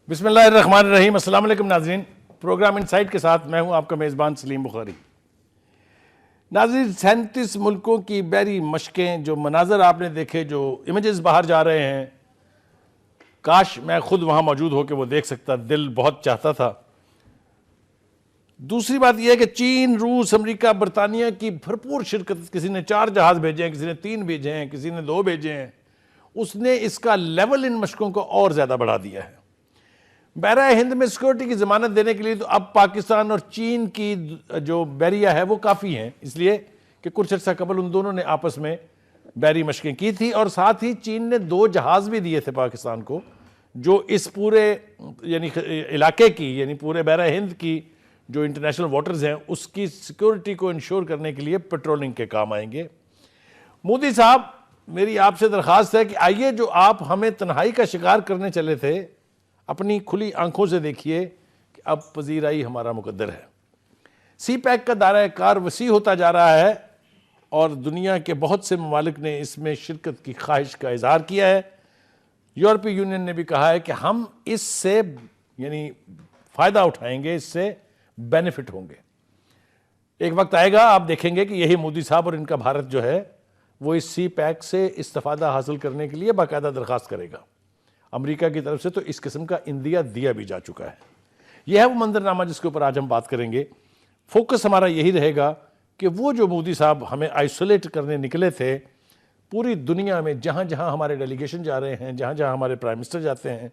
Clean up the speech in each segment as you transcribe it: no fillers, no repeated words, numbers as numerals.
بسم اللہ الرحمن الرحیم۔ السلام علیکم ناظرین، پروگرام انسائٹ کے ساتھ میں ہوں آپ کا میزبان سلیم بخاری۔ ناظرین، 37 ملکوں کی بحری مشقیں، جو مناظر آپ نے دیکھے، جو امیجز باہر جا رہے ہیں، کاش میں خود وہاں موجود ہو کے وہ دیکھ سکتا، دل بہت چاہتا تھا۔ دوسری بات یہ ہے کہ چین، روس، امریکہ، برطانیہ کی بھرپور شرکت، کسی نے 4 جہاز بھیجے ہیں، کسی نے 3 بھیجے ہیں، کسی نے 2 بھیجے ہیں، اس نے اس کا لیول ان مشقوں کو اور زیادہ بڑھا دیا ہے۔ بحرہ ہند میں سیکورٹی کی ضمانت دینے کے لیے تو اب پاکستان اور چین کی جو بحریہ ہے وہ کافی ہیں، اس لیے کہ کچھ عرصہ قبل ان دونوں نے آپس میں بحری مشقیں کی تھی، اور ساتھ ہی چین نے 2 جہاز بھی دیے تھے پاکستان کو، جو اس پورے یعنی علاقے کی، یعنی پورے بحرہ ہند کی جو انٹرنیشنل واٹرز ہیں اس کی سیکورٹی کو انشور کرنے کے لیے پیٹرولنگ کے کام آئیں گے۔ مودی صاحب، میری آپ سے درخواست ہے کہ آئیے، جو آپ ہمیں تنہائی کا شکار کرنے چلے تھے، اپنی کھلی آنکھوں سے دیکھیے کہ اب پذیرائی ہمارا مقدر ہے۔ سی پیک کا دائرہ کار وسیع ہوتا جا رہا ہے اور دنیا کے بہت سے ممالک نے اس میں شرکت کی خواہش کا اظہار کیا ہے۔ یورپی یونین نے بھی کہا ہے کہ ہم اس سے یعنی فائدہ اٹھائیں گے، اس سے بینیفٹ ہوں گے۔ ایک وقت آئے گا، آپ دیکھیں گے کہ یہی مودی صاحب اور ان کا بھارت جو ہے وہ اس سی پیک سے استفادہ حاصل کرنے کے لیے باقاعدہ درخواست کرے گا۔ امریکہ کی طرف سے تو اس قسم کا اندیہ دیا بھی جا چکا ہے۔ یہ ہے وہ منظرنامہ جس کے اوپر آج ہم بات کریں گے۔ فوکس ہمارا یہی رہے گا کہ وہ جو مودی صاحب ہمیں آئسولیٹ کرنے نکلے تھے، پوری دنیا میں جہاں جہاں ہمارے ڈیلیگیشن جا رہے ہیں، جہاں جہاں ہمارے پرائم منسٹر جاتے ہیں،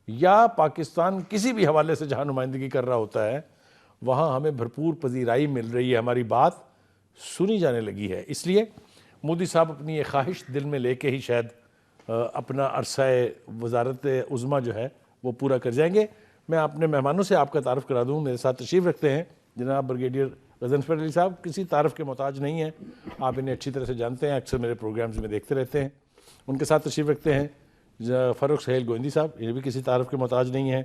یا پاکستان کسی بھی حوالے سے جہاں نمائندگی کر رہا ہوتا ہے، وہاں ہمیں بھرپور پذیرائی مل رہی ہے، ہماری بات سنی جانے لگی ہے۔ اس لیے مودی صاحب اپنی یہ خواہش دل میں لے کے ہی شاید اپنا عرصہ وزارت عظمیٰ جو ہے وہ پورا کر جائیں گے۔ میں اپنے مہمانوں سے آپ کا تعارف کرا دوں۔ میرے ساتھ تشریف رکھتے ہیں جناب بریگیڈیئر غضنفر علی صاحب، کسی تعارف کے محتاج نہیں ہیں، آپ انہیں اچھی طرح سے جانتے ہیں، اکثر میرے پروگرامز میں دیکھتے رہتے ہیں۔ ان کے ساتھ تشریف رکھتے ہیں فاروق سہیل گوئندی صاحب، یہ بھی کسی تعارف کے محتاج نہیں ہیں۔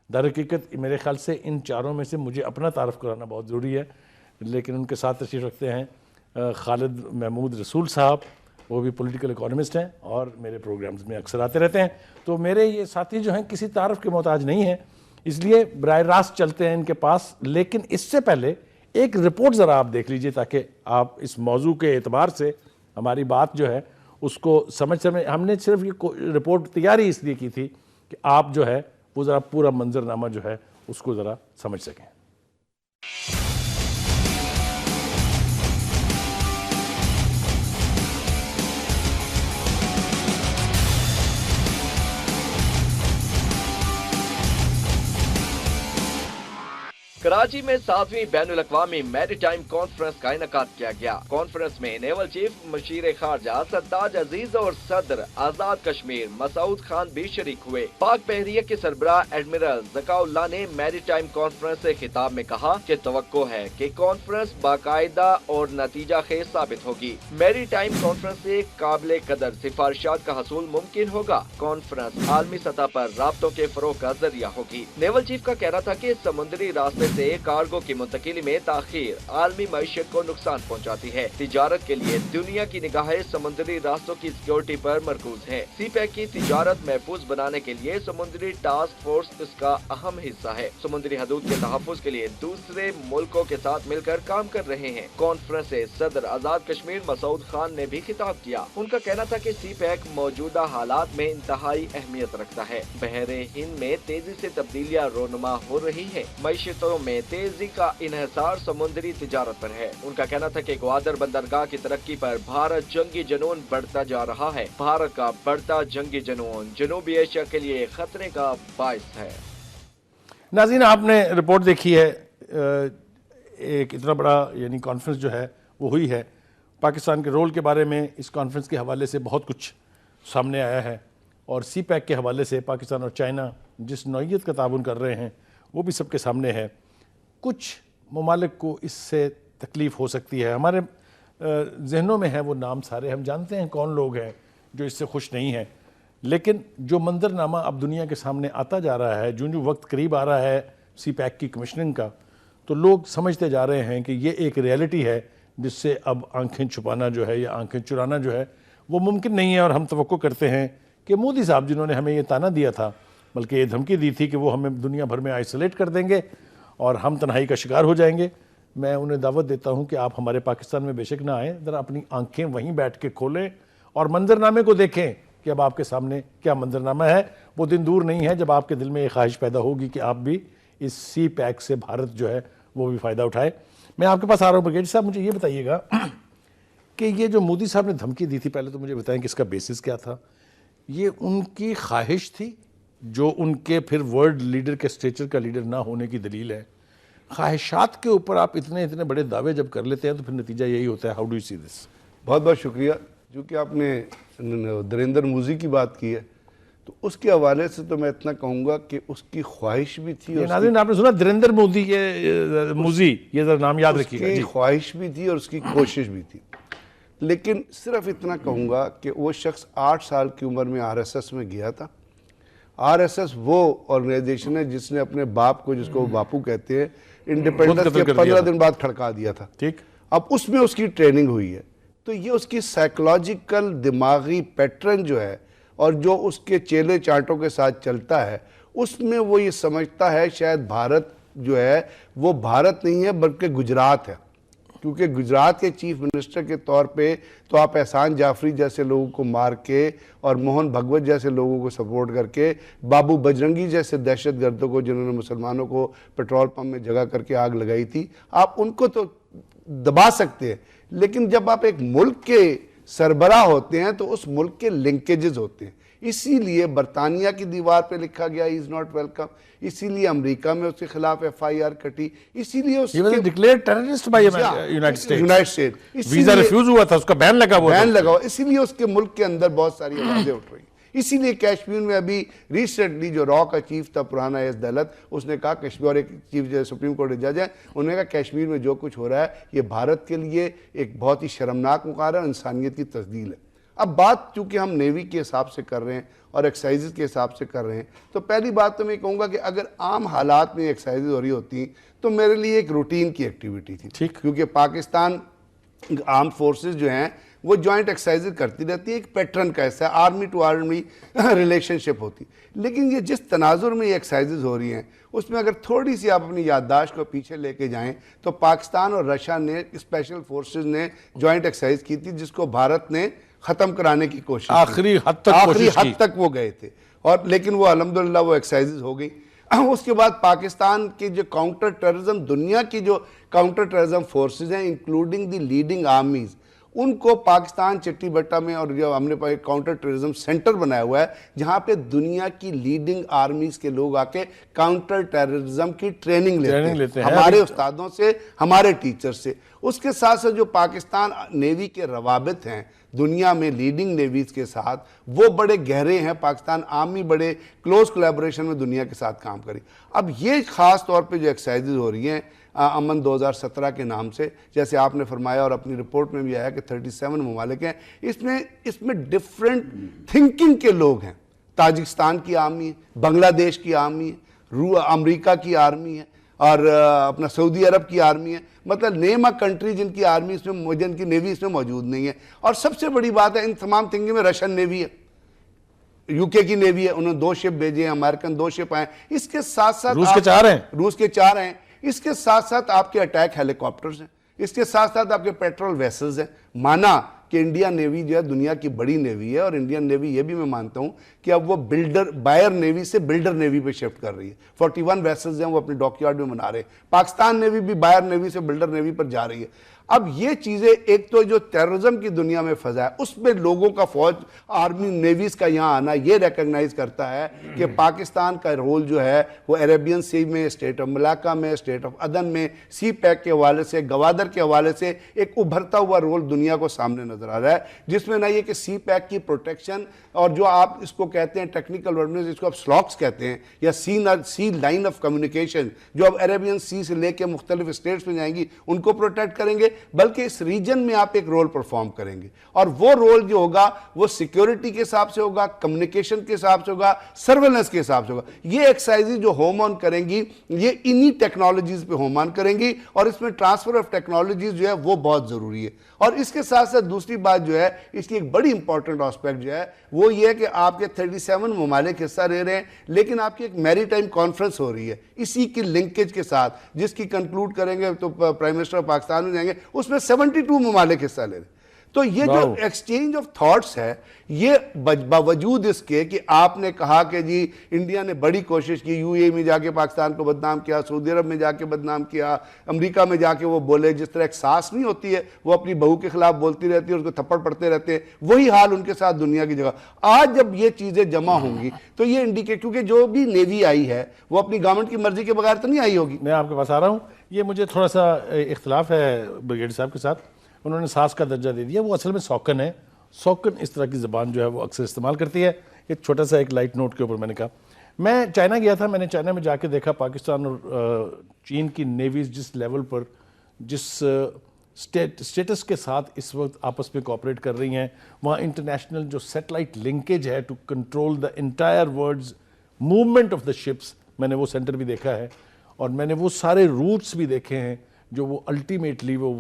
در حقیقت میرے خیال سے ان چاروں میں سے مجھے اپنا تعارف کرانا بہت ضروری ہے، لیکن ان کے ساتھ تشریف رکھتے ہیں خالد محمود رسول صاحب، وہ بھی پولیٹیکل اکانومسٹ ہیں اور میرے پروگرامز میں اکثر آتے رہتے ہیں۔ تو میرے یہ ساتھی جو ہیں کسی تعارف کے محتاج نہیں ہیں، اس لیے براہ راست چلتے ہیں ان کے پاس۔ لیکن اس سے پہلے ایک رپورٹ ذرا آپ دیکھ لیجئے تاکہ آپ اس موضوع کے اعتبار سے ہماری بات جو ہے اس کو سمجھ ہم نے صرف یہ رپورٹ تیار ہی اس لیے کی تھی کہ آپ جو ہے وہ ذرا پورا منظرنامہ جو ہے اس کو ذرا سمجھ سکیں۔ کراچی میں 7ویں بین الاقوامی میری ٹائم کانفرنس کا انعقاد کیا گیا۔ کانفرنس میں نیول چیف مشیر خارجہ سداد عزیز اور صدر آزاد کشمیر مسعود خان بھی شریک ہوئے۔ پاک بحریہ کے سربراہ ایڈمرل ذکاء اللہ نے میری ٹائم کانفرنس سے خطاب میں کہا کہ توقع ہے کہ کانفرنس باقاعدہ اور نتیجہ خیز ثابت ہوگی۔ میری ٹائم کانفرنس سے قابل قدر سفارشات کا حصول ممکن ہوگا۔ کانفرنس عالمی سطح پر رابطوں کے فروغ کا ذریعہ ہوگی۔ نیول چیف کا کہنا تھا کہ سمندری راستے سے کارگو کی منتقلی میں تاخیر عالمی معیشت کو نقصان پہنچاتی ہے۔ تجارت کے لیے دنیا کی نگاہیں سمندری راستوں کی سیکورٹی پر مرکوز ہے۔ سی پیک کی تجارت محفوظ بنانے کے لیے سمندری ٹاسک فورس اس کا اہم حصہ ہے۔ سمندری حدود کے تحفظ کے لیے دوسرے ملکوں کے ساتھ مل کر کام کر رہے ہیں۔ کانفرنس سے صدر آزاد کشمیر مسعود خان نے بھی خطاب کیا۔ ان کا کہنا تھا کہ سی پیک موجودہ حالات میں انتہائی اہمیت رکھتا ہے۔ بحر ہند میں تیزی سے تبدیلیاں رونما ہو رہی ہیں۔ معیشتوں میں تیزی کا انحصار سمندری تجارت پر ہے۔ ان کا کہنا تھا کہ گوادر بندرگاہ کی ترقی پر بھارت جنگی جنون بڑھتا جا رہا ہے۔ بھارت کا بڑھتا جنگی جنون جنوبی ایشیا کے لیے خطرے کا باعث ہے۔ ناظرین، آپ نے رپورٹ دیکھی ہے، ایک اتنا بڑا یعنی کانفرنس جو ہے وہ ہوئی ہے۔ پاکستان کے رول کے بارے میں اس کانفرنس کے حوالے سے بہت کچھ سامنے آیا ہے، اور سی پیک کے حوالے سے پاکستان اور چائنا جس نوعیت کا تعاون کر رہے ہیں وہ بھی سب کے سامنے ہے۔ کچھ ممالک کو اس سے تکلیف ہو سکتی ہے، ہمارے ذہنوں میں ہے وہ نام سارے، ہم جانتے ہیں کون لوگ ہیں جو اس سے خوش نہیں ہیں، لیکن جو منظرنامہ اب دنیا کے سامنے آتا جا رہا ہے، جو وقت قریب آ رہا ہے سی پیک کی کمیشننگ کا، تو لوگ سمجھتے جا رہے ہیں کہ یہ ایک ریئلٹی ہے جس سے اب آنکھیں چھپانا جو ہے یا آنکھیں چرانا جو ہے وہ ممکن نہیں ہے۔ اور ہم توقع کرتے ہیں کہ مودی صاحب جنہوں نے ہمیں یہ تانا دیا تھا بلکہ یہ دھمکی دی تھی کہ وہ ہمیں دنیا بھر میں آئسولیٹ کر دیں گے اور ہم تنہائی کا شکار ہو جائیں گے. میں انہیں دعوت دیتا ہوں کہ آپ ہمارے پاکستان میں بے شک نہ آئیں, ذرا اپنی آنکھیں وہیں بیٹھ کے کھولیں اور منظرنامے کو دیکھیں کہ اب آپ کے سامنے کیا منظرنامہ ہے. وہ دن دور نہیں ہے جب آپ کے دل میں یہ خواہش پیدا ہوگی کہ آپ بھی اس سی پیک سے بھارت جو ہے وہ بھی فائدہ اٹھائے. میں آپ کے پاس آ رہا ہوں برگیڈی صاحب, مجھے یہ بتائیے گا کہ یہ جو مودی صاحب نے دھمکی دی تھی, پہلے تو مجھے بتائیں کہ اس کا بیسس کیا تھا. یہ ان کی خواہش تھی جو ان کے پھر ورلڈ لیڈر کے اسٹیچر کا لیڈر نہ ہونے کی دلیل ہے؟ خواہشات کے اوپر آپ اتنے بڑے دعوے جب کر لیتے ہیں تو پھر نتیجہ یہی ہوتا ہے. ہاؤ ڈو یو سی دس؟ بہت بہت شکریہ. چونکہ آپ نے دریندر موزی کی بات کی ہے تو اس کے حوالے سے تو میں اتنا کہوں گا کہ اس کی خواہش بھی تھی. ناظرین آپ نے سنا دریندر مودی موزی, یہ ذرا نام یاد رکھیے گا. اس کی خواہش بھی تھی اور اس کی کوشش بھی تھی. لیکن صرف اتنا کہوں گا کہ وہ شخص 8 سال کی عمر میں RSS میں گیا تھا. RSS وہ آرگنائزیشن ہے جس نے اپنے باپ کو, جس کو باپو کہتے ہیں, انڈیپینڈنس کے 15 دن بعد کھڑکا دیا تھا. ٹھیک. اب اس میں اس کی ٹریننگ ہوئی ہے. تو یہ اس کی سائیکولوجیکل دماغی پیٹرن جو ہے اور جو اس کے چیلے چانٹوں کے ساتھ چلتا ہے, اس میں وہ یہ سمجھتا ہے شاید بھارت جو ہے وہ بھارت نہیں ہے بلکہ گجرات ہے. کیونکہ گجرات کے چیف منسٹر کے طور پہ تو آپ احسان جعفری جیسے لوگوں کو مار کے اور موہن بھگوت جیسے لوگوں کو سپورٹ کر کے, بابو بجرنگی جیسے دہشت گردوں کو جنہوں نے مسلمانوں کو پیٹرول پمپ میں جگہ کر کے آگ لگائی تھی, آپ ان کو تو دبا سکتے ہیں. لیکن جب آپ ایک ملک کے سربراہ ہوتے ہیں تو اس ملک کے لنکیجز ہوتے ہیں. اسی لیے برطانیہ کی دیوار پہ لکھا گیا ہی از ناٹ ویلکم. اسی لیے امریکہ میں اس کے خلاف FIR کٹی. اسی لیے اس کے declared terrorist by United States. Visa refuse ہوا تھا, اس کا بین لگا ہوا. اسی لیے اس کے ملک کے اندر بہت ساری آوازیں اٹھ رہی. اسی لیے کشمیر میں ابھی ریسنٹلی جو را کا چیف تھا پرانا ایس دلت, اس نے کہا کشمیر, اور ایک چیف سپریم کورٹ جج ہے, انہوں نے کہا کشمیر میں جو کچھ ہو رہا ہے یہ بھارت کے لیے ایک بہت ہی شرمناک وقار ہے اور انسانیت کی تزلیل ہے. اب بات چونکہ ہم نیوی کے حساب سے کر رہے ہیں اور ایکسائزز کے حساب سے کر رہے ہیں, تو پہلی بات تو میں کہوں گا کہ اگر عام حالات میں ایکسائزز ہو رہی ہوتی تو میرے لیے ایک روٹین کی ایکٹیویٹی تھی. کیونکہ پاکستان آرم فورسز جو ہیں وہ جوائنٹ ایکسائزز کرتی رہتی ہے, ایک پیٹرن کا ایسا آرمی ٹو آرمی ریلیشن شپ ہوتی. لیکن یہ جس تناظر میں یہ ایکسائزز ہو رہی ہیں اس میں اگر تھوڑی سی آپ اپنی یادداشت کو پیچھے لے کے جائیں تو پاکستان اور رشیا نے, اسپیشل فورسز نے جوائنٹ ایکسائز کی تھی جس کو بھارت نے ختم کرانے کی کوشش کی. آخری حد تک وہ گئے تھے, اور لیکن وہ الحمدللہ وہ ایکسائزز ہو گئی. اس کے بعد پاکستان کی جو کاؤنٹر ٹیررزم, دنیا کی جو کاؤنٹر ٹیررزم فورسز ہیں انکلوڈنگ دی لیڈنگ آرمیز, ان کو پاکستان چٹی بٹا میں, اور جو ہم نے ایک کاؤنٹر ٹیررزم سینٹر بنایا ہوا ہے جہاں پہ دنیا کی لیڈنگ آرمیز کے لوگ آ کے کاؤنٹر ٹیررزم کی ٹریننگ لیتے ہیں ہمارے استادوں سے, ہمارے ٹیچر سے. اس کے ساتھ ساتھ جو پاکستان نیوی کے روابط ہیں دنیا میں لیڈنگ نیویز کے ساتھ وہ بڑے گہرے ہیں. پاکستان آرمی بڑے کلوز کولیبریشن میں دنیا کے ساتھ کام کری. اب یہ خاص طور پہ جو ایکسائزز ہو رہی ہیں امن 2017 کے نام سے, جیسے آپ نے فرمایا اور اپنی رپورٹ میں بھی آیا کہ 37 ممالک ہیں, اس میں ڈیفرنٹ تھنکنگ کے لوگ ہیں. تاجکستان کی آرمی ہے, بنگلہ دیش کی آرمی ہے, امریکہ کی آرمی ہے, اور اپنا سعودی عرب کی آرمی ہے. مطلب نیم اے کنٹری جن کی آرمی اس میں, جن کی نیوی اس میں موجود نہیں ہے. اور سب سے بڑی بات ہے ان تمام تھنکنگ میں رشین نیوی ہے, UK کی نیوی ہے, انہوں نے 2 شپ بھیجے ہیں, امریکن 2 شپ آئے. اس کے ساتھ ساتھ روس کے 4 ہیں, روس کے 4 ہیں. اس کے ساتھ ساتھ آپ کے اٹیک ہیلی کاپٹرز ہیں. اس کے ساتھ ساتھ آپ کے پیٹرول ویسلز ہیں. مانا کہ انڈین نیوی جو ہے دنیا کی بڑی نیوی ہے, اور انڈین نیوی یہ بھی میں مانتا ہوں کہ اب وہ بائر نیوی سے بلڈر نیوی پہ شفٹ کر رہی ہے. 41 ویسلز ہیں وہ اپنے ڈاک یارڈ میں بنا رہے ہیں. پاکستان نیوی بھی بائر نیوی سے بلڈر نیوی پر جا رہی ہے. اب یہ چیزیں, ایک تو جو ٹیررزم کی دنیا میں فضا ہے اس میں لوگوں کا فوج آرمی نیویز کا یہاں آنا یہ ریکگنائز کرتا ہے کہ پاکستان کا رول جو ہے وہ عربین سی میں, اسٹیٹ آف ملاکا میں, اسٹیٹ آف عدن میں, سی پیک کے حوالے سے, گوادر کے حوالے سے ایک ابھرتا ہوا رول دنیا کو سامنے نظر آ رہا ہے, جس میں نہ یہ کہ سی پیک کی پروٹیکشن اور جو آپ اس کو کہتے ہیں ٹیکنیکل ورڈ میں اس کو آپ سلاکس کہتے ہیں, یا سی لائن آف کمیونیکیشن جو اب عربین سی سے لے کے مختلف اسٹیٹس میں جائیں گی ان کو پروٹیکٹ کریں گے. بلکہ اس ریجن میں آپ ایک رول پرفارم کریں گے، اور وہ رول جو ہوگا وہ سیکیورٹی کے حساب سے ہوگا، کمیونیکیشن کے حساب سے ہوگا، سرویلنس کے حساب سے ہوگا۔ یہ ایکسرسائزز جو ہوم آن کریں گی یہ انہی ٹیکنالوجیز پہ ہوم آن کریں گی، اور اس میں ٹرانسفر آف ٹیکنالوجیز جو ہے وہ بہت ضروری ہے۔ اور اس کے ساتھ ساتھ دوسری بات جو ہے، اس کی ایک بڑی امپورٹنٹ آسپیکٹ جو ہے وہ یہ ہے کہ آپ کے 37 ممالک حصہ لے رہے ہیں، لیکن آپ کی ایک میری ٹائم کانفرنس ہو رہی ہے اسی کی لنکیج کے ساتھ، جس کی کنکلوڈ کریں گے تو پرائم منسٹر آف پاکستان میں جائیں گے، اس میں 72 ممالک حصہ لے رہے ہیں۔ تو یہ جو ایکسچینج آف تھاٹس ہے، یہ باوجود اس کے کہ آپ نے کہا کہ جی انڈیا نے بڑی کوشش کی، یو اے میں جا کے پاکستان کو بدنام کیا، سعودی عرب میں جا کے بدنام کیا، امریکہ میں جا کے وہ بولے، جس طرح ایک ساس نہیں ہوتی ہے وہ اپنی بہو کے خلاف بولتی رہتی ہے اور اس کو تھپڑ پڑتے رہتے ہیں، وہی حال ان کے ساتھ دنیا کی جگہ۔ آج جب یہ چیزیں جمع ہوں گی تو یہ انڈیکیٹ، کیونکہ جو بھی نیوی آئی ہے وہ اپنی گورنمنٹ کی مرضی کے بغیر تو نہیں آئی ہوگی۔ میں آپ کے پاس آ رہا ہوں، یہ مجھے تھوڑا سا اختلاف ہے بریگیڈ صاحب کے ساتھ، انہوں نے ساس کا درجہ دے دیا، وہ اصل میں سوکن ہے۔ سوکن اس طرح کی زبان جو ہے وہ اکثر استعمال کرتی ہے۔ ایک چھوٹا سا ایک لائٹ نوٹ کے اوپر میں نے کہا، میں چائنا گیا تھا، میں نے چائنا میں جا کے دیکھا پاکستان اور چین کی نیویز جس لیول پر، جس سٹیٹس کے ساتھ اس وقت آپس میں کوآپریٹ کر رہی ہیں، وہاں انٹرنیشنل جو سیٹلائٹ لنکیج ہے to control the entire world's movement of the ships, میں نے وہ سینٹر بھی دیکھا ہے، اور میں نے وہ سارے روٹس بھی دیکھے ہیں جو وہ الٹیمیٹلی وہ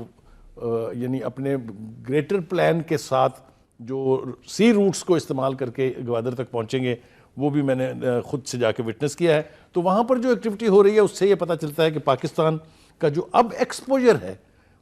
یعنی اپنے گریٹر پلان کے ساتھ جو سی روٹس کو استعمال کر کے گوادر تک پہنچیں گے، وہ بھی میں نے خود سے جا کے وٹنس کیا ہے۔ تو وہاں پر جو ایکٹیویٹی ہو رہی ہے اس سے یہ پتہ چلتا ہے کہ پاکستان کا جو اب ایکسپوجر ہے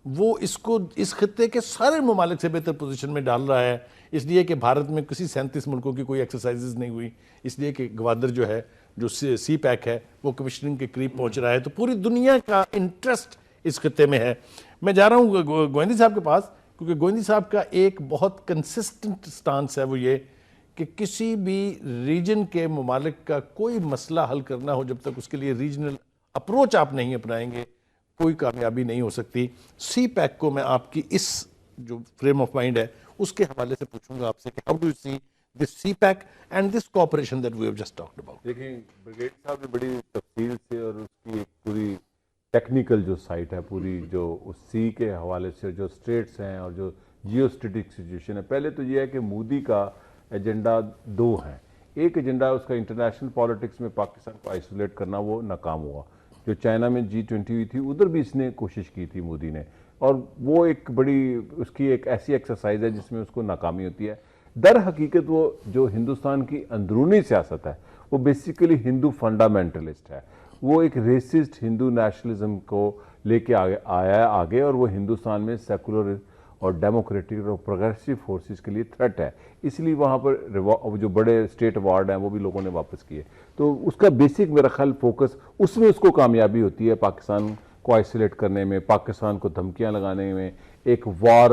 وہ اس کو اس خطے کے سارے ممالک سے بہتر پوزیشن میں ڈال رہا ہے، اس لیے کہ بھارت میں کسی 37 ملکوں کی کوئی ایکسرسائزز نہیں ہوئی، اس لیے کہ گوادر جو ہے، جو سی پیک ہے، وہ کمیشننگ کے قریب پہنچ رہا ہے۔ تو پوری دنیا کا انٹرسٹ اس خطے میں ہے۔ میں جا رہا ہوں گوئندی صاحب کے پاس، کیونکہ گوئندی صاحب کا ایک بہت کنسسٹنٹ سٹانس ہے، وہ یہ کہ کسی بھی ریجن کے ممالک کا کوئی مسئلہ حل کرنا ہو، جب تک اس کے لیے ریجنل اپروچ آپ نہیں اپنائیں گے، کوئی کامیابی نہیں ہو سکتی۔ سی پیک کو میں آپ کی اس جو فریم آف مائنڈ ہے اس کے حوالے سے پوچھوں گا آپ سے کہ how do you see this CPEC and this cooperation that we have just talked about. دیکھیں بریگیڈ صاحب نے بڑی تفصیل سے اور اس کی ایک پوری ٹیکنیکل جو سائٹ ہے، پوری جو اس سی کے حوالے سے جو اسٹیٹس ہیں اور جو جیو اسٹیٹک سچویشن ہے، پہلے تو یہ ہے کہ مودی کا ایجنڈا دو ہیں۔ ایک ایجنڈا اس کا انٹرنیشنل پالیٹکس میں پاکستان کو آئسولیٹ کرنا، وہ ناکام ہوا۔ جو چائنا میں G20 ہوئی تھی ادھر بھی اس نے کوشش کی تھی مودی نے، اور وہ ایک بڑی اس کی ایک ایسی ایکسرسائز ہے جس میں اس کو ناکامی ہوتی ہے۔ در حقیقت وہ جو ہندوستان کی اندرونی سیاست ہے وہ بیسیکلی ہندو فنڈامنٹلسٹ ہے، وہ ایک ریسسٹ ہندو نیشنلزم کو لے کے آیا ہے آگے، اور وہ ہندوستان میں سیکولر اور ڈیموکریٹک اور پروگریسو فورسز کے لیے تھریٹ ہے، اس لیے وہاں پر جو بڑے اسٹیٹ ایوارڈ ہیں وہ بھی لوگوں نے واپس کیے۔ تو اس کا بیسک میرا خیال فوکس اس میں اس کو کامیابی ہوتی ہے پاکستان کو آئسولیٹ کرنے میں، پاکستان کو دھمکیاں لگانے میں، ایک وار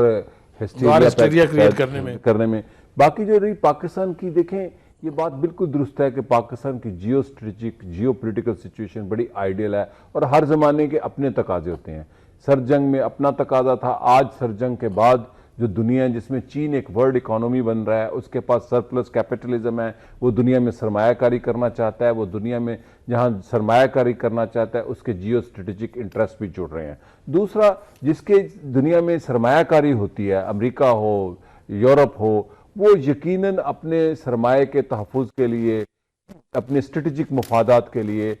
ہسٹیریا کریٹ کرنے میں۔ باقی جو رہی پاکستان کی، دیکھیں یہ بات بالکل درست ہے کہ پاکستان کی geo strategic geo political situation بڑی آئیڈیل ہے، اور ہر زمانے کے اپنے تقاضے ہوتے ہیں۔ سر جنگ میں اپنا تقاضا تھا، آج سر جنگ کے بعد جو دنیا ہے جس میں چین ایک ورلڈ اکانومی بن رہا ہے، اس کے پاس سرپلس کیپٹلزم ہے، وہ دنیا میں سرمایہ کاری کرنا چاہتا ہے، وہ دنیا میں جہاں سرمایہ کاری کرنا چاہتا ہے اس کے جیو اسٹریٹجک انٹرسٹ بھی جڑ رہے ہیں۔ دوسرا، جس کے دنیا میں سرمایہ کاری ہوتی ہے، امریکہ ہو، یورپ ہو، وہ یقیناً اپنے سرمایہ کے تحفظ کے لیے، اپنے اسٹریٹجک مفادات کے لیے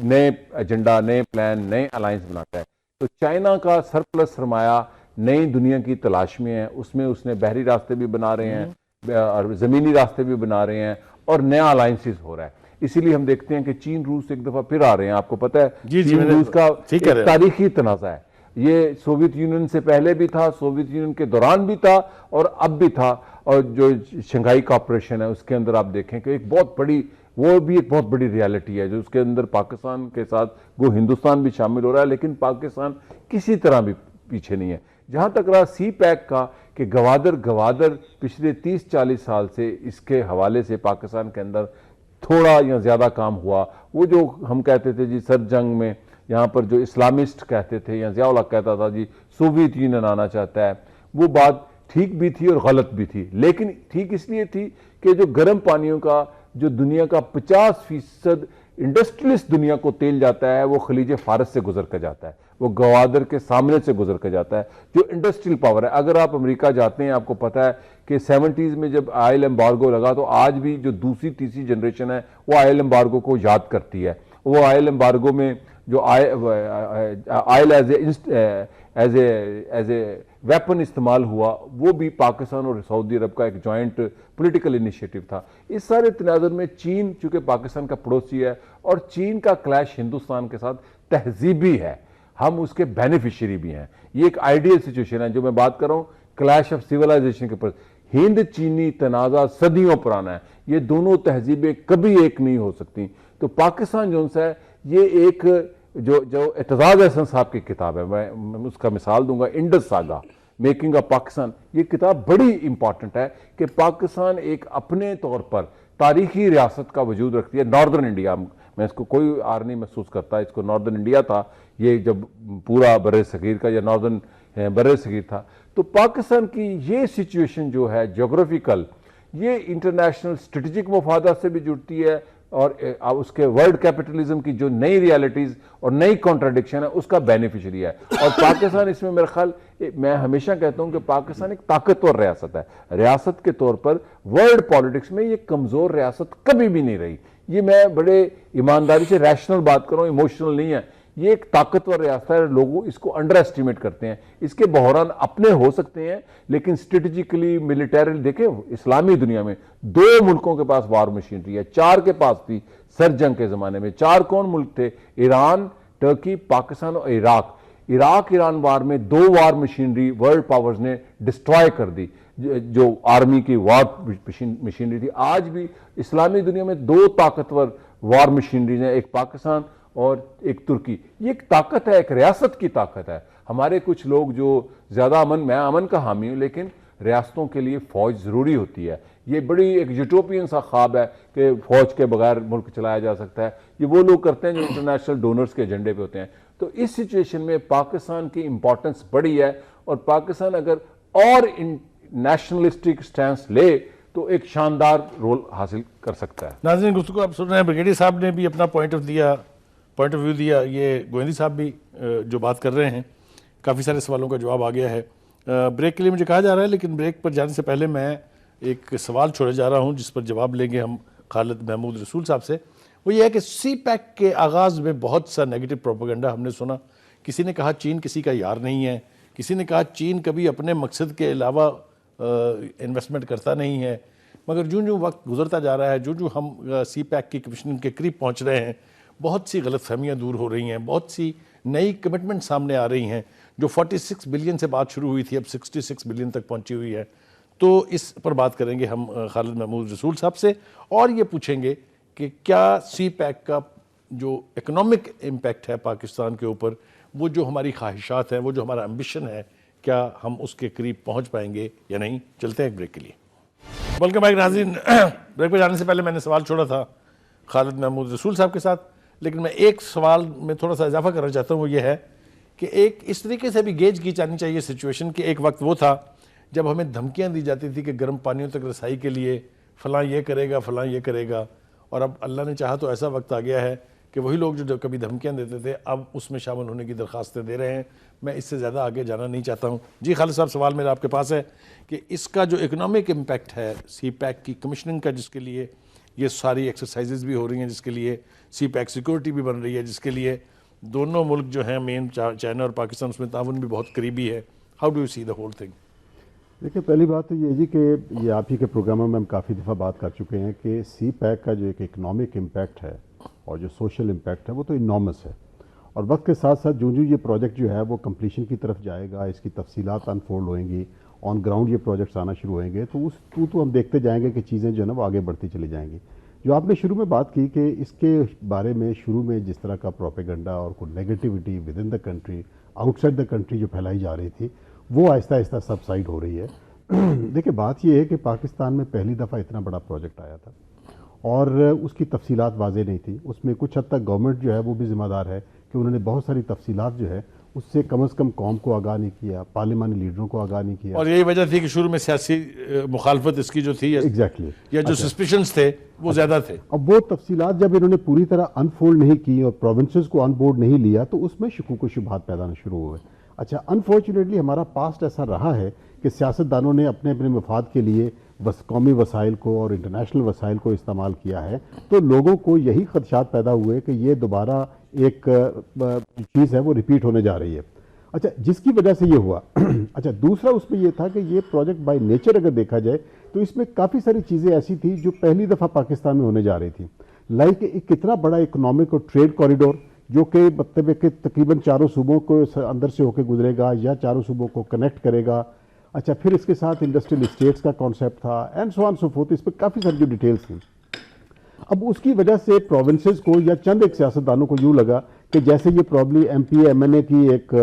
نئے ایجنڈا، نئے پلان، نئے الائنس بناتا ہے۔ تو چائنا کا سرپلس سرمایہ نئی دنیا کی تلاش میں ہے، اس میں اس نے بحری راستے بھی بنا رہے ہیں اور زمینی راستے بھی بنا رہے ہیں، اور نیا الائنسز ہو رہا ہے۔ اسی لیے ہم دیکھتے ہیں کہ چین روس ایک دفعہ پھر آ رہے ہیں، آپ کو پتہ ہے چین روس کا ایک تاریخی تنازع ہے، یہ سوویت یونین سے پہلے بھی تھا، سوویت یونین کے دوران بھی تھا اور اب بھی تھا، اور جو شنگھائی کوآپریشن ہے اس کے اندر آپ دیکھیں کہ ایک بہت بڑی، وہ بھی ایک بہت بڑی ریالٹی ہے جو اس کے اندر پاکستان کے ساتھ وہ ہندوستان بھی شامل ہو رہا ہے، لیکن پاکستان کسی طرح بھی پیچھے نہیں ہے۔ جہاں تک رہا سی پیک کا کہ گوادر پچھلے 30-40 سال سے اس کے حوالے سے پاکستان کے اندر تھوڑا یا زیادہ کام ہوا، وہ جو ہم کہتے تھے جی سر جنگ میں یہاں پر جو اسلامسٹ کہتے تھے، یا ضیاء الحق کہتا تھا جی سوویت یونین آنا چاہتا ہے، وہ بات ٹھیک بھی تھی اور غلط بھی تھی، لیکن ٹھیک اس لیے تھی کہ جو گرم پانیوں کا جو دنیا کا 50% انڈسٹریلسٹ دنیا کو تیل جاتا ہے وہ خلیج فارس سے گزر کر جاتا ہے، وہ گوادر کے سامنے سے گزر کے جاتا ہے، جو انڈسٹریل پاور ہے۔ اگر آپ امریکہ جاتے ہیں، آپ کو پتہ ہے کہ 70s میں جب آئل ایمبارگو لگا تو آج بھی جو دوسری تیسری جنریشن ہے وہ آئل ایمبارگو کو یاد کرتی ہے۔ وہ آئل ایمبارگو میں جو آئل ایز اے ویپن استعمال ہوا، وہ بھی پاکستان اور سعودی عرب کا ایک جوائنٹ پولیٹیکل انیشیٹو تھا۔ اس سارے تناظر میں چین چونکہ پاکستان کا پڑوسی ہے اور چین کا کلیش ہندوستان کے ساتھ تہذیبی ہے، ہم اس کے بینیفیشری بھی ہیں۔ یہ ایک آئیڈیل سچویشن ہے جو میں بات کر رہا ہوں کلیش آف سیولائزیشن کے پر۔ ہند چینی تنازع صدیوں پرانا ہے، یہ دونوں تہذیبیں کبھی ایک نہیں ہو سکتی۔ تو پاکستان جو ہے یہ ایک جو اعتزاز احسن صاحب کی کتاب ہے، میں اس کا مثال دوں گا، Indus saga making of Pakistan, یہ کتاب بڑی امپورٹنٹ ہے کہ پاکستان ایک اپنے طور پر تاریخی ریاست کا وجود رکھتی ہے۔ ناردرن انڈیا، میں اس کو کوئی آر نہیں محسوس کرتا، اس کو ناردرن انڈیا تھا یہ جب پورا بر صغیر کا یا ناردرن بر صغیر تھا۔ تو پاکستان کی یہ سچویشن جو ہے جغرافیکل، یہ انٹرنیشنل اسٹریٹجک مفادات سے بھی جڑتی ہے اور اس کے ورلڈ کیپٹلزم کی جو نئی ریالٹیز اور نئی کانٹراڈکشن ہے اس کا بینیفیشری ہے۔ اور پاکستان اس میں میرا خیال، میں ہمیشہ کہتا ہوں کہ پاکستان ایک طاقتور ریاست ہے، ریاست کے طور پر ورلڈ پالیٹکس میں یہ کمزور ریاست کبھی بھی نہیں رہی۔ یہ میں بڑے ایمانداری سے ریشنل بات کروں، ایموشنل نہیں ہے، یہ ایک طاقتور ریاست ہے۔ لوگوں اس کو انڈر ایسٹیمیٹ کرتے ہیں، اس کے بحران اپنے ہو سکتے ہیں لیکن اسٹریٹجکلی ملیٹریلی دیکھیں اسلامی دنیا میں 2 ملکوں کے پاس وار مشینری ہے، 4 کے پاس تھی سر جنگ کے زمانے میں۔ 4 کون ملک تھے؟ ایران، ٹرکی، پاکستان اور عراق۔ عراق ایران وار میں 2 وار مشینری ورلڈ پاورز نے ڈسٹرائے کر دی، جو آرمی کی وار مشینری تھی۔ آج بھی اسلامی دنیا میں 2 طاقتور وار مشینریز ہیں، ایک پاکستان اور ایک ترکی۔ یہ ایک طاقت ہے، ایک ریاست کی طاقت ہے۔ ہمارے کچھ لوگ جو زیادہ میں امن کا حامی ہوں لیکن ریاستوں کے لیے فوج ضروری ہوتی ہے۔ یہ بڑی ایک یوٹوپین سا خواب ہے کہ فوج کے بغیر ملک چلایا جا سکتا ہے، یہ وہ لوگ کرتے ہیں جو انٹرنیشنل ڈونرز کے ایجنڈے پہ ہوتے ہیں۔ تو اس سچویشن میں پاکستان کی امپورٹنس بڑی ہے اور پاکستان اگر اور نیشنلسٹک سٹینس لے تو ایک شاندار رول حاصل کر سکتا ہے۔ ناظرین گفتگو آپ سن رہے ہیں، بریگیڈیئر صاحب نے بھی اپنا پوائنٹ آف ویو دیا، یہ گوہندی صاحب بھی جو بات کر رہے ہیں، کافی سارے سوالوں کا جواب آ گیا ہے۔ بریک کے لیے مجھے کہا جا رہا ہے لیکن بریک پر جانے سے پہلے میں ایک سوال چھوڑے جا رہا ہوں جس پر جواب لیں گے ہم خالد محمود رسول صاحب سے۔ وہ یہ ہے کہ سی پیک کے آغاز میں بہت سا نیگیٹو پروپیگنڈا ہم نے سنا۔ کسی نے کہا چین کسی کا یار نہیں ہے، کسی نے کہا چین کبھی اپنے مقصد کے علاوہ انویسٹمنٹ کرتا نہیں ہے، مگر جو وقت گزرتا جا رہا ہے، جو ہم سی پیک کی کمیشننگ کے قریب پہنچ رہے ہیں، بہت سی غلط فہمیاں دور ہو رہی ہیں، بہت سی نئی کمٹمنٹ سامنے آ رہی ہیں۔ جو 46 بلین سے بات شروع ہوئی تھی اب 66 بلین تک پہنچی ہوئی ہے۔ تو اس پر بات کریں گے ہم خالد محمود رسول صاحب سے اور یہ پوچھیں گے کہ کیا سی پیک کا جو اکنامک امپیکٹ ہے پاکستان کے اوپر، وہ جو ہماری خواہشات ہیں، وہ جو ہمارا امبیشن ہے، کیا ہم اس کے قریب پہنچ پائیں گے یا نہیں؟ چلتے ہیں ایک بریک کے لیے۔ ویلکم بیک ناظرین، بریک پہ جانے سے پہلے میں نے سوال چھوڑا تھا خالد محمود رسول صاحب کے ساتھ، لیکن میں ایک سوال میں تھوڑا سا اضافہ کرنا چاہتا ہوں، وہ یہ ہے کہ ایک اس طریقے سے بھی گیج کی جانی چاہیے سچویشن کہ ایک وقت وہ تھا جب ہمیں دھمکیاں دی جاتی تھی کہ گرم پانیوں تک رسائی کے لیے فلاں یہ کرے گا، فلاں یہ کرے گا، اور اب اللہ نے چاہا تو ایسا وقت آ گیا ہے کہ وہی لوگ جو کبھی دھمکیاں دیتے تھے اب اس میں شامل ہونے کی درخواستیں دے رہے ہیں۔ میں اس سے زیادہ آگے جانا نہیں چاہتا ہوں۔ جی خالد صاحب، سوال میرا آپ کے پاس ہے کہ اس کا جو اکنامک امپیکٹ ہے سی پیک کی کمیشننگ کا، جس کے لیے یہ ساری ایکسرسائزز بھی ہو رہی ہیں، جس کے لیے سی پیک سیکورٹی بھی بن رہی ہے، جس کے لیے دونوں ملک جو ہیں مین چائنا اور پاکستان، اس میں تعاون بھی بہت قریبی ہے، how do you see the whole thing? دیکھیں، پہلی بات تو یہ جی کہ یہ آپ ہی کے پروگراموں میں ہم کافی دفعہ بات کر چکے ہیں کہ سی پیک کا جو ایک اکنامک امپیکٹ ہے اور جو سوشل امپیکٹ ہے وہ تو انارمس ہے، اور وقت کے ساتھ ساتھ جو یہ پروجیکٹ جو ہے وہ کمپلیشن کی طرف جائے گا، اس کی تفصیلات انفولڈ ہوئیں گی، آن گراؤنڈ یہ پروجیکٹس آنا شروع ہوئیں گے، تو تو ہم دیکھتے جائیں گے کہ چیزیں جو ہے نا وہ آگے بڑھتی چلی جائیں گی۔ جو آپ نے شروع میں بات کی کہ اس کے بارے میں شروع میں جس طرح کا پروپیگنڈا اور کوئی negativity with in the country, out side the country جو پھیلائی جا رہی تھی، وہ آہستہ آہستہ سبسائڈ ہو رہی ہے۔ دیکھیں، بات یہ ہے کہ پاکستان میں پہلی دفعہ اتنا بڑا پروجیکٹ آیا تھا اور اس کی تفصیلات واضح نہیں تھی، اس میں کچھ حد تک گورنمنٹ جو ہے وہ بھی ذمہ دار ہے کہ انہوں نے بہت ساری تفصیلات جو ہے اس سے کم قوم کو آگاہ نہیں کیا, پارلیمانی لیڈروں کو آگاہ نہیں کیا. اور یہی وجہ تھی کہ شروع میں سیاسی مخالفت اس کی جو تھی ایگزیکٹلی یا جو سسپیشنز تھے وہ زیادہ تھے. اب وہ تفصیلات جب انہوں نے پوری طرح انفولڈ نہیں کی اور پروونسز کو آن بورڈ نہیں لیا تو اس میں شکوک و شبہات پیدا ہونا شروع ہوئے. اچھا, انفارچونیٹلی ہمارا پاسٹ ایسا رہا ہے کہ سیاستدانوں نے اپنے مفاد کے لیے قومی وسائل کو اور انٹرنیشنل وسائل کو استعمال کیا ہے, تو لوگوں کو یہی خدشات پیدا ہوئے کہ یہ دوبارہ ایک چیز ہے وہ ریپیٹ ہونے جا رہی ہے. اچھا, جس کی وجہ سے یہ ہوا. اچھا, دوسرا اس میں یہ تھا کہ یہ پروجیکٹ بائی نیچر اگر دیکھا جائے تو اس میں کافی ساری چیزیں ایسی تھی جو پہلی دفعہ پاکستان میں ہونے جا رہی تھی, لائک ایک کتنا بڑا اکنامک اور ٹریڈ کوریڈور جو کہ مطلب کہ تقریباً چاروں صوبوں کو اندر سے ہو کے گزرے گا یا چاروں صوبوں کو کنیکٹ کرے گا. اچھا, پھر اس کے ساتھ انڈسٹریل اسٹیٹس کا کانسیپٹ تھا and so on so forth. اس پہ کافی ساری جو ڈیٹیلز تھیں. اب اس کی وجہ سے پروونسز کو یا چند ایک سیاستدانوں کو یوں لگا کہ جیسے یہ probably M P M N A کی ایک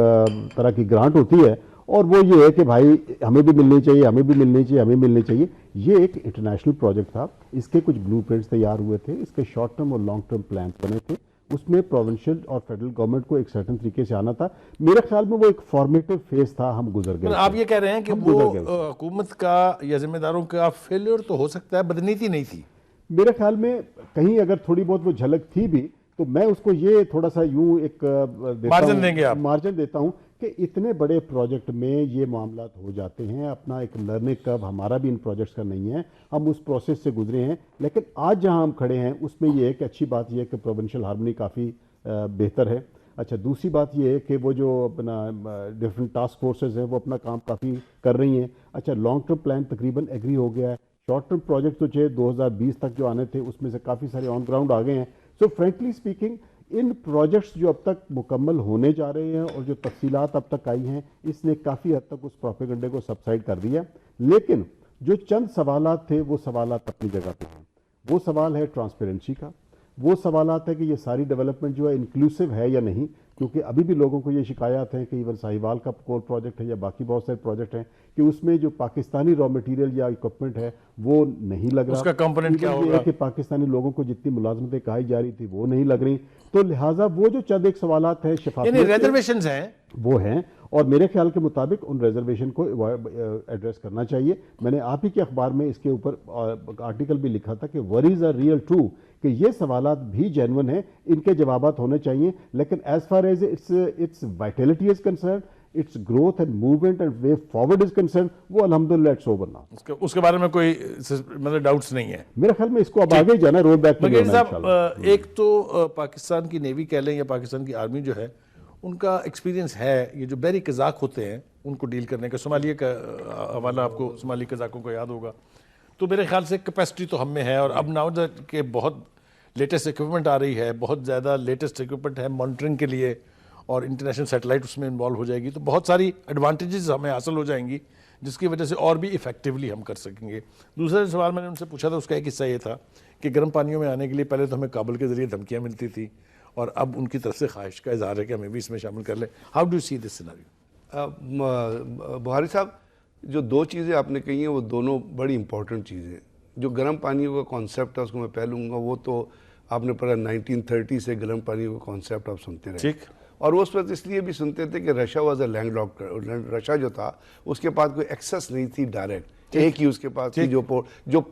طرح کی گرانٹ ہوتی ہے اور وہ یہ ہے کہ بھائی ہمیں بھی ملنی چاہیے, ہمیں بھی ملنی چاہیے, ہمیں ملنی چاہیے. یہ ایک انٹرنیشنل پروجیکٹ تھا, اس کے کچھ بلو پرنٹس تیار ہوئے تھے, اس کے شارٹ ٹرم اور لانگ ٹرم پلانس بنے تھے. اس میں پروونشل اور فیڈرل گورنمنٹ کو ایک سرٹن طریقے سے آنا تھا. میرے خیال میں وہ ایک فارمیٹو فیز تھا, ہم گزر گئے. آپ یہ کہہ رہے ہیں کہ وہ حکومت کا یا ذمہ داروں کا فیلئر تو ہو سکتا ہے, بدنیتی نہیں تھی. میرے خیال میں کہیں اگر تھوڑی بہت وہ جھلک تھی بھی تو میں اس کو یہ تھوڑا سا یوں ایک مارجن دیں گے آپ, مارجن دیتا ہوں کہ اتنے بڑے پروجیکٹ میں یہ معاملات ہو جاتے ہیں. اپنا ایک لرننگ کرو ہمارا بھی ان پروجیکٹس کا نہیں ہے, ہم اس پروسیس سے گزرے ہیں. لیکن آج جہاں ہم کھڑے ہیں اس میں یہ ہے کہ اچھی بات یہ ہے کہ پروونشل ہارمنی کافی بہتر ہے. اچھا, دوسری بات یہ ہے کہ وہ جو اپنا ڈفرینٹ ٹاسک فورسز ہیں وہ اپنا کام کافی کر رہی ہیں. اچھا, لانگ ٹرم پلان تقریباً ایگری ہو گیا ہے. شارٹ ٹرم پروجیکٹ تو 2020 تک جو آنے تھے اس میں سے کافی سارے آن گراؤنڈ آ گئے ہیں. سو فرینکلی اسپیکنگ ان پروجیکٹس جو اب تک مکمل ہونے جا رہے ہیں اور جو تفصیلات اب تک آئی ہیں اس نے کافی حد تک اس پروپیگنڈے کو سبسائڈ کر دیا. لیکن جو چند سوالات تھے وہ سوالات اپنی جگہ پہ ہیں. وہ سوال ہے ٹرانسپیرنسی کا, وہ سوالات ہے کہ یہ ساری ڈیولپمنٹ جو ہے انکلوسیو ہے یا نہیں, کیونکہ ابھی بھی لوگوں کو یہ شکایات ہیں کہ ایون ساہیوال کا کول پروجیکٹ ہے یا باقی بہت سارے پروجیکٹ ہیں کہ اس میں جو پاکستانی را مٹیریل یا اکوپمنٹ ہے وہ نہیں لگ رہا. اس کا کمپوننٹ کیا ہوگا کہ پاکستانی لوگوں کو جتنی ملازمتیں کہائی جا رہی تھی وہ نہیں لگ رہی. تو لہٰذا وہ جو چند ایک سوالات ہیں یعنی ریزرویشنز ہیں وہ ہیں, اور میرے خیال کے مطابق ان ریزرویشن کو ایڈریس کرنا چاہیے. میں نے آپ ہی کے اخبار میں اس کے اوپر آرٹیکل بھی لکھا تھا کہ وریز آر ریئل ٹرو, کہ یہ سوالات بھی جینون ہیں, ان کے جوابات ہونے چاہیے. لیکن as far as its vitality is concern, its growth and movement and way forward is concern, وہ الحمدللہ اٹس اوور ناؤ. اس کے بارے میں کوئی مطلب ڈاؤٹس نہیں ہے میرے خیال میں. اس کو اب آگے جانا رول بیک. مگر صاحب, ایک تو پاکستان کی نیوی کہہ لیں یا پاکستان کی آرمی جو ہے ان کا ایکسپیرینس ہے یہ جو بحری قزاق ہوتے ہیں ان کو ڈیل کرنے کا. صومالیہ کا حوالہ آپ کو صومالی قزاقوں کو یاد ہوگا. تو میرے خیال سے کیپیسٹی تو ہم میں ہے, اور اب ناؤ کہ بہت لیٹسٹ ایکوپمنٹ آ رہی ہے, بہت زیادہ لیٹسٹ ایکوپمنٹ ہے مانیٹرنگ کے لیے, اور انٹرنیشنل سیٹلائٹ اس میں انوالو ہو جائے گی, تو بہت ساری ایڈوانٹیجز ہمیں حاصل ہو جائیں گی جس کی وجہ سے اور بھی ایفیکٹیولی ہم کر سکیں گے. دوسرا سوال میں نے ان سے پوچھا تھا, اس کا ایک حصہ یہ تھا کہ گرم پانیوں میں آنے کے لیے پہلے تو ہمیں کابل کے ذریعے دھمکیاں ملتی تھی, اور اب ان کی طرف سے خواہش کا اظہار ہے کہ ہمیں بھی اس میں شامل کر لیں. How do you see this scenario? Bihari صاحب, جو دو چیزیں آپ نے کہی ہیں وہ دونوں بڑی امپورٹنٹ چیزیں. جو گرم پانیوں کا کانسیپٹ ہے اس کو میں پہلوں گا, وہ تو آپ نے پڑھا 1930 سے گرم پانیوں کا کانسیپٹ آپ سنتے رہے. ٹھیک. اور وہ اس وقت اس لیے بھی سنتے تھے کہ Russia was a land lock. Russia جو تھا اس کے پاس کوئی ایکسیس نہیں تھی ڈائریکٹ, ایک ہی اس کے پاس تھی جو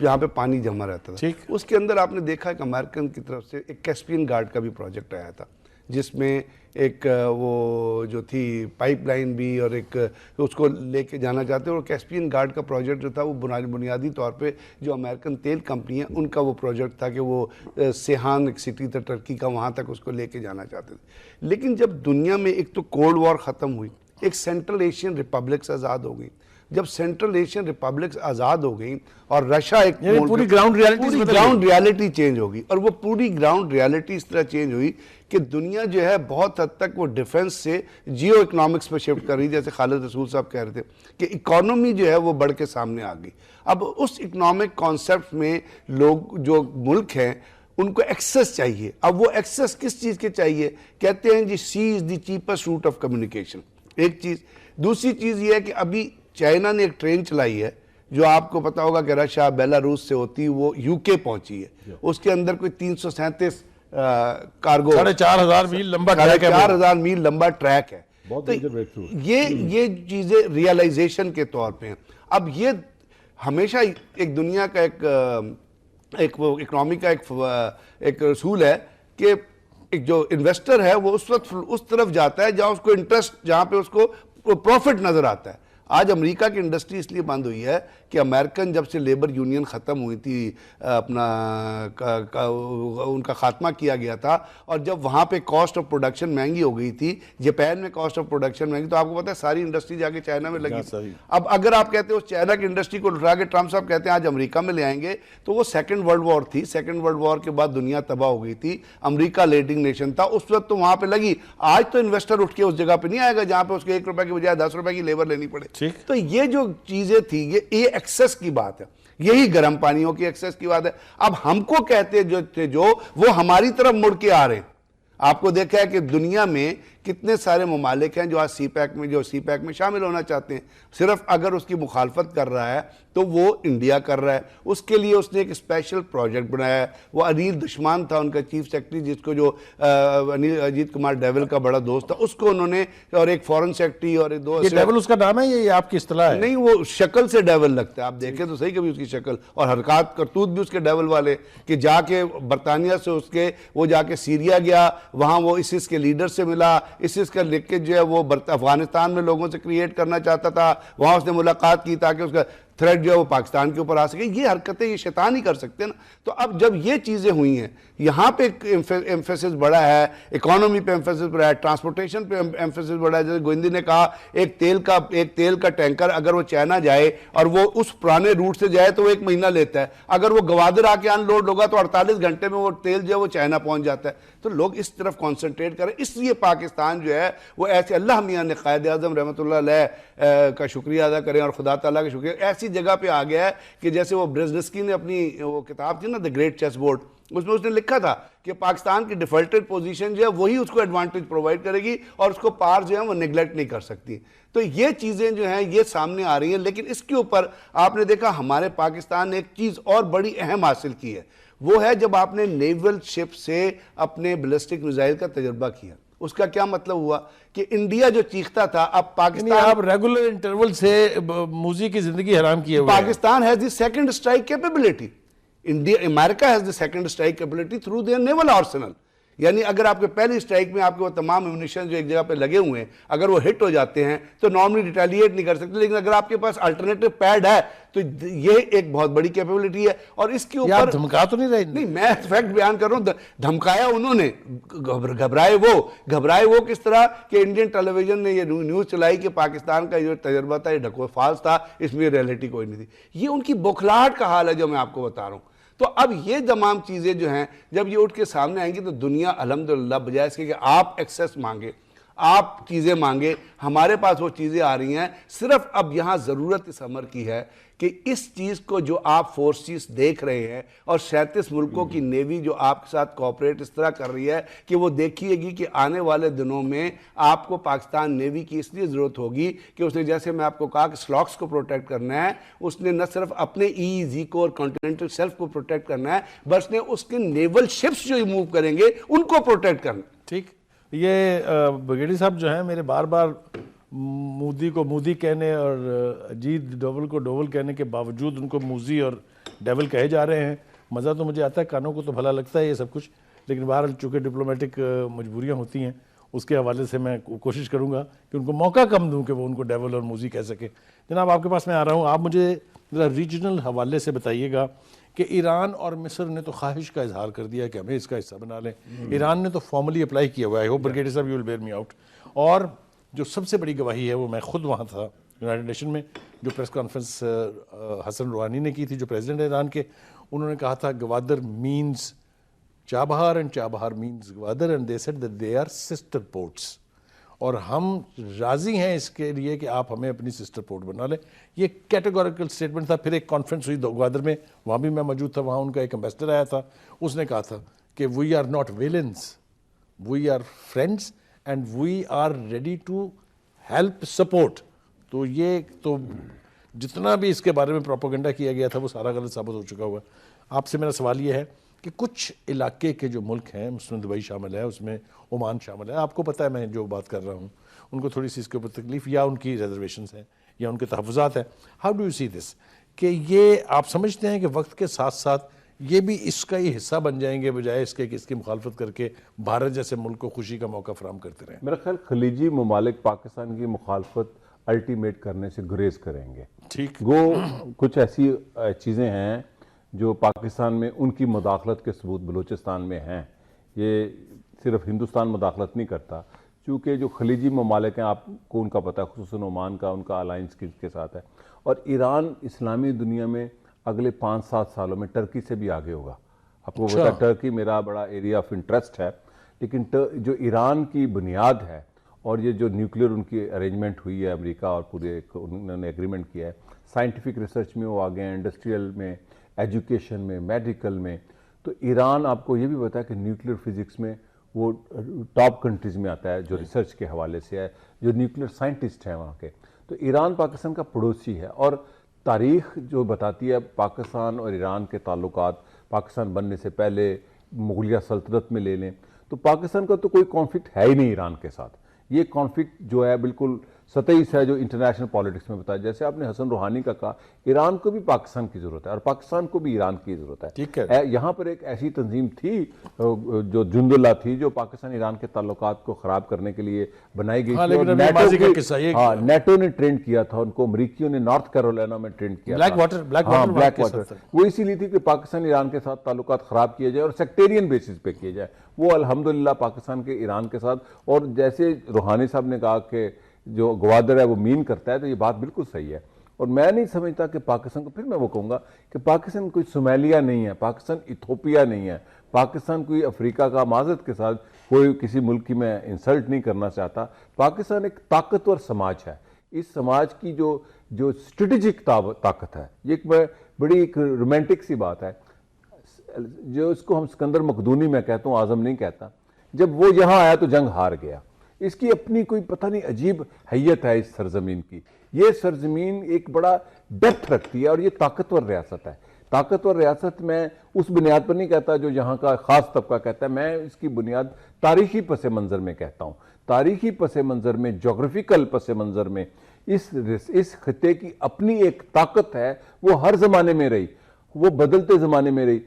یہاں پہ پانی جمع رہتا تھا. اس کے اندر آپ نے دیکھا کہ امریکن کی طرف سے ایک کیسپین گارڈ کا بھی پروجیکٹ آیا تھا, جس میں ایک وہ جو تھی پائپ لائن بھی اور ایک اس کو لے کے جانا چاہتے ہیں. اور کیسپین گارڈ کا پروجیکٹ جو تھا وہ بنیادی طور پہ جو امریکن تیل کمپنی ہیں ان کا وہ پروجیکٹ تھا کہ وہ سیحان ایک سٹی تھا ٹرکی کا, وہاں تک اس کو لے کے جانا چاہتے تھے. لیکن جب دنیا میں ایک تو کولڈ وار ختم ہوئی, ایک سینٹرل ایشین ریپبلکس آزاد ہو گئی. جب سینٹرل ایشین ریپبلکس آزاد ہو گئی اور رشیا ایک پوری گراؤنڈ ریالٹی چینج ہوگی, اور وہ پوری گراؤنڈ ریالٹی اس طرح چینج ہوئی کہ دنیا جو ہے بہت حد تک وہ ڈیفنس سے جیو اکنامکس پہ شفٹ کر رہی, جیسے خالد رسول صاحب کہہ رہے تھے کہ اکانومی جو ہے وہ بڑھ کے سامنے آ گئی. اب اس اکنامک کانسیپٹ میں لوگ جو ملک ہیں ان کو ایکسیس چاہیے. اب وہ ایکسیس کس چیز کے چاہیے؟ کہتے ہیں جی سی از دی چیپسٹ روٹ آف کمیونیکیشن, ایک چیز. دوسری چیز یہ ہے کہ ابھی چائنا نے ایک ٹرین چلائی ہے جو آپ کو پتا ہوگا کہ رشیا بیلاروس سے ہوتی وہ یو کے پہنچی ہے. اس کے اندر کوئی 337 کارگو 4,500 میل لمبا ٹریک ہے, 4,000 میل لمبا ٹریک ہے. بہت تو major breakthrough ہے۔ یہ چیزیں ریئلائزیشن کے طور پہ ہیں۔ اب یہ ہمیشہ ایک دنیا کا ایک اکنامی کا ایک اصول ہے کہ ایک جو انویسٹر ہے وہ اس وقت اس طرف جاتا ہے جہاں اس کو انٹرسٹ، جہاں پہ اس کو پروفٹ نظر آتا ہے۔ آج امریکہ کی انڈسٹری اس لیے بند ہوئی ہے کہ امریکن جب سے لیبر یونین ختم ہوئی تھی، اپنا ان کا خاتمہ کیا گیا تھا، اور جب وہاں پہ کاسٹ آف پروڈکشن مہنگی ہو گئی تھی، جاپان میں کاسٹ آف پروڈکشن مہنگی، تو آپ کو پتہ ہے ساری انڈسٹری جا کے چائنا میں لگی۔ اب اگر آپ کہتے ہیں اس چائنا کی انڈسٹری کو اٹھا کے ٹرمپ صاحب کہتے ہیں آج امریکہ میں لے آئیں گے، تو وہ سیکنڈ ورلڈ وار تھی، سیکنڈ ورلڈ وار کے بعد دنیا تباہ ہو گئی تھی، امریکہ لیڈنگ نیشن تھا، اس وقت تو وہاں پہ لگی۔ آج تو انویسٹر اٹھ کے اس جگہ پہ نہیں آئے گا جہاں پہ اس کے 1 روپے کی بجائے 10 روپے کی لیبر لینی پڑے۔ تو یہ جو چیزیں تھی، یہ ایکسس کی بات ہے، یہی گرم پانیوں کی ایکسس کی بات ہے۔ اب ہم کو کہتے جو وہ ہماری طرف مڑ کے آ رہے ہیں۔ آپ کو دیکھا ہے کہ دنیا میں کتنے سارے ممالک ہیں جو آج سی پیک میں شامل ہونا چاہتے ہیں، صرف اگر اس کی مخالفت کر رہا ہے تو وہ انڈیا کر رہا ہے۔ اس کے لیے اس نے ایک اسپیشل پروجیکٹ بنایا ہے۔ وہ انیل دشمان تھا ان کا چیف سیکرٹری، جس کو جو اجیت کمار ڈیول کا بڑا دوست تھا، اس کو انہوں نے، اور ایک فورن سیکرٹری اور دو، یہ ڈیول اس کا نام ہے، یہ آپ کی اصطلاح ہے؟ نہیں، وہ شکل سے ڈیول لگتا ہے، آپ دیکھیں تو صحیح کبھی اس کی شکل اور حرکات کرتوت بھی اس کے ڈیول والے، کہ جا کے برطانیہ سے وہ جا کے سیریا گیا، وہاں وہ ISIS کے لیڈر سے ملا، ISIS کا لکھ کے جو ہے وہ افغانستان میں لوگوں سے کریٹ کرنا چاہتا تھا، وہاں اس نے ملاقات کی تاکہ اس کا تھریٹ جو ہے وہ پاکستان کے اوپر آ سکے۔ یہ حرکتیں یہ شیطان ہی کر سکتے ہیں نا۔ تو اب جب یہ چیزیں ہوئی ہیں، یہاں پہ ایمفیسس بڑا ہے، اکانومی پہ ایمفیسس بڑا ہے، ٹرانسپورٹیشن پہ ایمفیسس بڑا ہے۔ جیسے گوئندی نے کہا ایک تیل کا ٹینکر اگر وہ چائنا جائے اور وہ اس پرانے روٹ سے جائے تو وہ 1 مہینہ لیتا ہے، اگر وہ گوادر آ کے ان لوڈ ہوگا تو 48 گھنٹے میں وہ تیل جو ہے وہ چائنا پہنچ جاتا ہے۔ تو لوگ اس طرف کانسنٹریٹ کریں، اس لیے پاکستان جو ہے وہ ایسے، اللہ میاں نے قائد اعظم رحمۃ اللہ علیہ کا شکریہ ادا کریں اور خدا تعالیٰ کا شکریہ، ایسی جگہ پہ آ گیا ہے کہ جیسے وہ برزنسکی نے اپنی وہ کتاب تھی نا دی گریٹ چیس بورڈ، اس میں اس نے لکھا تھا کہ پاکستان کی ڈیفالٹڈ پوزیشن جو ہے وہی اس کو ایڈوانٹیج پرووائڈ کرے گی اور اس کو پار جو ہے وہ نیگلیکٹ نہیں کر سکتی۔ تو یہ چیزیں جو ہیں یہ سامنے آ رہی ہیں، لیکن اس کے اوپر آپ نے دیکھا ہمارے پاکستان نے ایک چیز اور بڑی اہم حاصل کی ہے، وہ ہے جب آپ نے نیول شپ سے اپنے بیلسٹک میزائل کا تجربہ کیا۔ اس کا کیا مطلب ہوا کہ انڈیا جو چیختا تھا، اب پاکستان، آپ ریگولر انٹرول سے موزی کی زندگی حرام کیے ہوئے ہیں۔ Pakistan has the second strike capability. America has the second strike capability through their naval arsenal. یعنی اگر آپ کے پہلی سٹرائک میں آپ کے وہ تمام ایمونیشن جو ایک جگہ پہ لگے ہوئے ہیں اگر وہ ہٹ ہو جاتے ہیں تو نارملی ریٹیلیٹ نہیں کر سکتے، لیکن اگر آپ کے پاس الٹرنیٹو پیڈ ہے تو یہ ایک بہت بڑی کیپیبلٹی ہے۔ اور اس کے اوپر دھمکا تو نہیں رہے؟ نہیں، میں فیکٹ بیان کر رہا ہوں، دھمکایا انہوں نے، گھبرائے وہ کس طرح کہ انڈین ٹیلی ویژن نے یہ نیوز چلائی کہ پاکستان کا جو تجربہ تھا یہ ڈھکو فالس تھا، اس میں ریئلٹی کوئی نہیں تھی۔ یہ ان کی بوکھلاہٹ کا حال ہے جو میں آپ کو بتا رہا ہوں۔ تو اب یہ تمام چیزیں جو ہیں جب یہ اٹھ کے سامنے آئیں گی تو دنیا الحمدللہ بجائے اس کے کہ آپ ایکسیس مانگے، آپ چیزیں مانگے، ہمارے پاس وہ چیزیں آ رہی ہیں۔ صرف اب یہاں ضرورت اس امر کی ہے کہ اس چیز کو جو آپ فورسز دیکھ رہے ہیں اور 37 ملکوں کی نیوی جو آپ کے ساتھ کوآپریٹ اس طرح کر رہی ہے کہ وہ دیکھیے گی کہ آنے والے دنوں میں آپ کو پاکستان نیوی کی اس لیے ضرورت ہوگی کہ اس نے، جیسے میں آپ کو کہا کہ سلاکس کو پروٹیکٹ کرنا ہے، اس نے نہ صرف اپنے EEZ کو اور کانٹیننٹل شیلف کو پروٹیکٹ کرنا ہے، بس نے اس کے نیول شپس جو موو کریں گے ان کو پروٹیکٹ کرنا ہے۔ ٹھیک، یہ بگیڑی صاحب جو ہیں میرے بار بار مودی کو مودی کہنے اور اجیت ڈوول کو ڈوول کہنے کے باوجود ان کو موزی اور ڈیول کہے جا رہے ہیں۔ مزہ تو مجھے آتا ہے، کانوں کو تو بھلا لگتا ہے یہ سب کچھ، لیکن بہرحال چونکہ ڈپلومیٹک مجبوریاں ہوتی ہیں اس کے حوالے سے میں کوشش کروں گا کہ ان کو موقع کم دوں کہ وہ ان کو ڈیول اور موزی کہہ سکے۔ جناب آپ کے پاس میں آ رہا ہوں، آپ مجھے ذرا ریجنل حوالے سے بتائیے گا کہ ایران اور مصر نے تو خواہش کا اظہار کر دیا کہ ہمیں اس کا حصہ بنا لیں۔ ایران نے تو فارملی اپلائی کیا ہوا ہے، ہوپ برگیڈی صاحب you will bear me out. اور جو سب سے بڑی گواہی ہے وہ میں خود وہاں تھا یونائٹڈ نیشن میں، جو پریس کانفرنس حسن روحانی نے کی تھی جو پریزیڈنٹ ایران کے، انہوں نے کہا تھا Gwadar means Chabahar and Chabahar means Gwadar and they said that they are sister ports, اور ہم راضی ہیں اس کے لیے کہ آپ ہمیں اپنی سسٹر پورٹ بنا لیں۔ یہ کیٹیگوریکل سٹیٹمنٹ تھا۔ پھر ایک کانفرنس ہوئی گوادر میں، وہاں بھی میں موجود تھا، وہاں ان کا ایک امبیسڈر آیا تھا، اس نے کہا تھا کہ we are not villains, we are friends and we are ready to help support. تو یہ تو جتنا بھی اس کے بارے میں پروپیگنڈا کیا گیا تھا وہ سارا غلط ثابت ہو چکا ہوا ہے۔ آپ سے میرا سوال یہ ہے کہ کچھ علاقے کے جو ملک ہیں، اس میں دبئی شامل ہے، اس میں عمان شامل ہے، آپ کو پتہ ہے میں جو بات کر رہا ہوں، ان کو تھوڑی سی اس کے اوپر تکلیف یا ان کی ریزرویشنز ہیں یا ان کے تحفظات ہیں. ہاؤ ڈو یو سی دس کہ یہ آپ سمجھتے ہیں کہ وقت کے ساتھ ساتھ یہ بھی اس کا ہی حصہ بن جائیں گے بجائے اس کے کہ اس کی مخالفت کر کے بھارت جیسے ملک کو خوشی کا موقع فراہم کرتے رہیں؟ میرا خیال خلیجی ممالک پاکستان کی مخالفت الٹیمیٹ کرنے سے گریز کریں گے. ٹھیک. وہ کچھ ایسی چیزیں ہیں جو پاکستان میں ان کی مداخلت کے ثبوت بلوچستان میں ہیں. یہ صرف ہندوستان مداخلت نہیں کرتا، چونکہ جو خلیجی ممالک ہیں آپ کو ان کا پتہ ہے، خصوصاً عمان کا ان کا الائنس کے ساتھ ہے. اور ایران اسلامی دنیا میں اگلے 5-7 سالوں میں ٹرکی سے بھی آگے ہوگا. آپ کو پتہ ہے ٹرکی میرا بڑا ایریا آف انٹرسٹ ہے، لیکن جو ایران کی بنیاد ہے اور یہ جو نیوکلیئر ان کی ارینجمنٹ ہوئی ہے امریکہ اور پورے انہوں نے ایگریمنٹ کیا ہے، سائنٹیفک ریسرچ میں وہ آگے ہیں، انڈسٹریل میں، ایجوکیشن میں، میڈیکل میں. تو ایران آپ کو یہ بھی پتا ہے کہ نیوکلیئر فزکس میں وہ ٹاپ کنٹریز میں آتا ہے جو ریسرچ کے حوالے سے ہے، جو نیوکلیئر سائنٹسٹ ہیں وہاں کے. تو ایران پاکستان کا پڑوسی ہے، اور تاریخ جو بتاتی ہے پاکستان اور ایران کے تعلقات پاکستان بننے سے پہلے مغلیہ سلطنت میں لے لیں تو پاکستان کا تو کوئی کانفلکٹ ہے ہی نہیں ایران کے ساتھ. یہ کانفلکٹ جو ہے بالکل سطحی سے ہے جو انٹرنیشنل پالیٹکس میں بتایا. جیسے آپ نے حسن روحانی کا کہا، ایران کو بھی پاکستان کی ضرورت ہے اور پاکستان کو بھی ایران کی ضرورت ہے. ٹھیک ہے. یہاں پر ایک ایسی تنظیم تھی جو جند اللہ تھی، جو پاکستان ایران کے تعلقات کو خراب کرنے کے لیے بنائی گئی تھی. نیٹو نے ٹرینڈ کیا تھا ان کو، امریکیوں نے نارتھ کیرولینا میں ٹرینڈ کیا تھا. بلیک واٹر وہ اسی لیے تھی کہ پاکستان ایران کے ساتھ تعلقات خراب کیے جائے اور سیکٹیرین بیسس پہ کیے جائے. وہ الحمدللہ پاکستان کے ایران کے ساتھ، اور جیسے روحانی صاحب نے کہا کہ جو گوادر ہے وہ مین کرتا ہے، تو یہ بات بالکل صحیح ہے. اور میں نہیں سمجھتا کہ پاکستان کو، پھر میں وہ کہوں گا کہ پاکستان کوئی صومالیہ نہیں ہے، پاکستان ایتھوپیا نہیں ہے، پاکستان کوئی افریقہ کا، معذرت کے ساتھ کوئی کسی ملک کی میں انسلٹ نہیں کرنا چاہتا. پاکستان ایک طاقتور سماج ہے. اس سماج کی جو اسٹریٹجک طاقت ہے، یہ ایک بڑی ایک رومانٹک سی بات ہے. جو اس کو ہم سکندر مقدونی میں کہتا ہوں، اعظم نہیں کہتا، جب وہ یہاں آیا تو جنگ ہار گیا. اس کی اپنی کوئی پتہ نہیں عجیب حیت ہے اس سرزمین کی. یہ سرزمین ایک بڑا ڈیپتھ رکھتی ہے اور یہ طاقتور ریاست ہے. طاقتور ریاست میں اس بنیاد پر نہیں کہتا جو یہاں کا خاص طبقہ کہتا ہے، میں اس کی بنیاد تاریخی پس منظر میں کہتا ہوں. تاریخی پس منظر میں، جغرافیکل پس منظر میں اس خطے کی اپنی ایک طاقت ہے. وہ ہر زمانے میں رہی، وہ بدلتے زمانے میں رہی.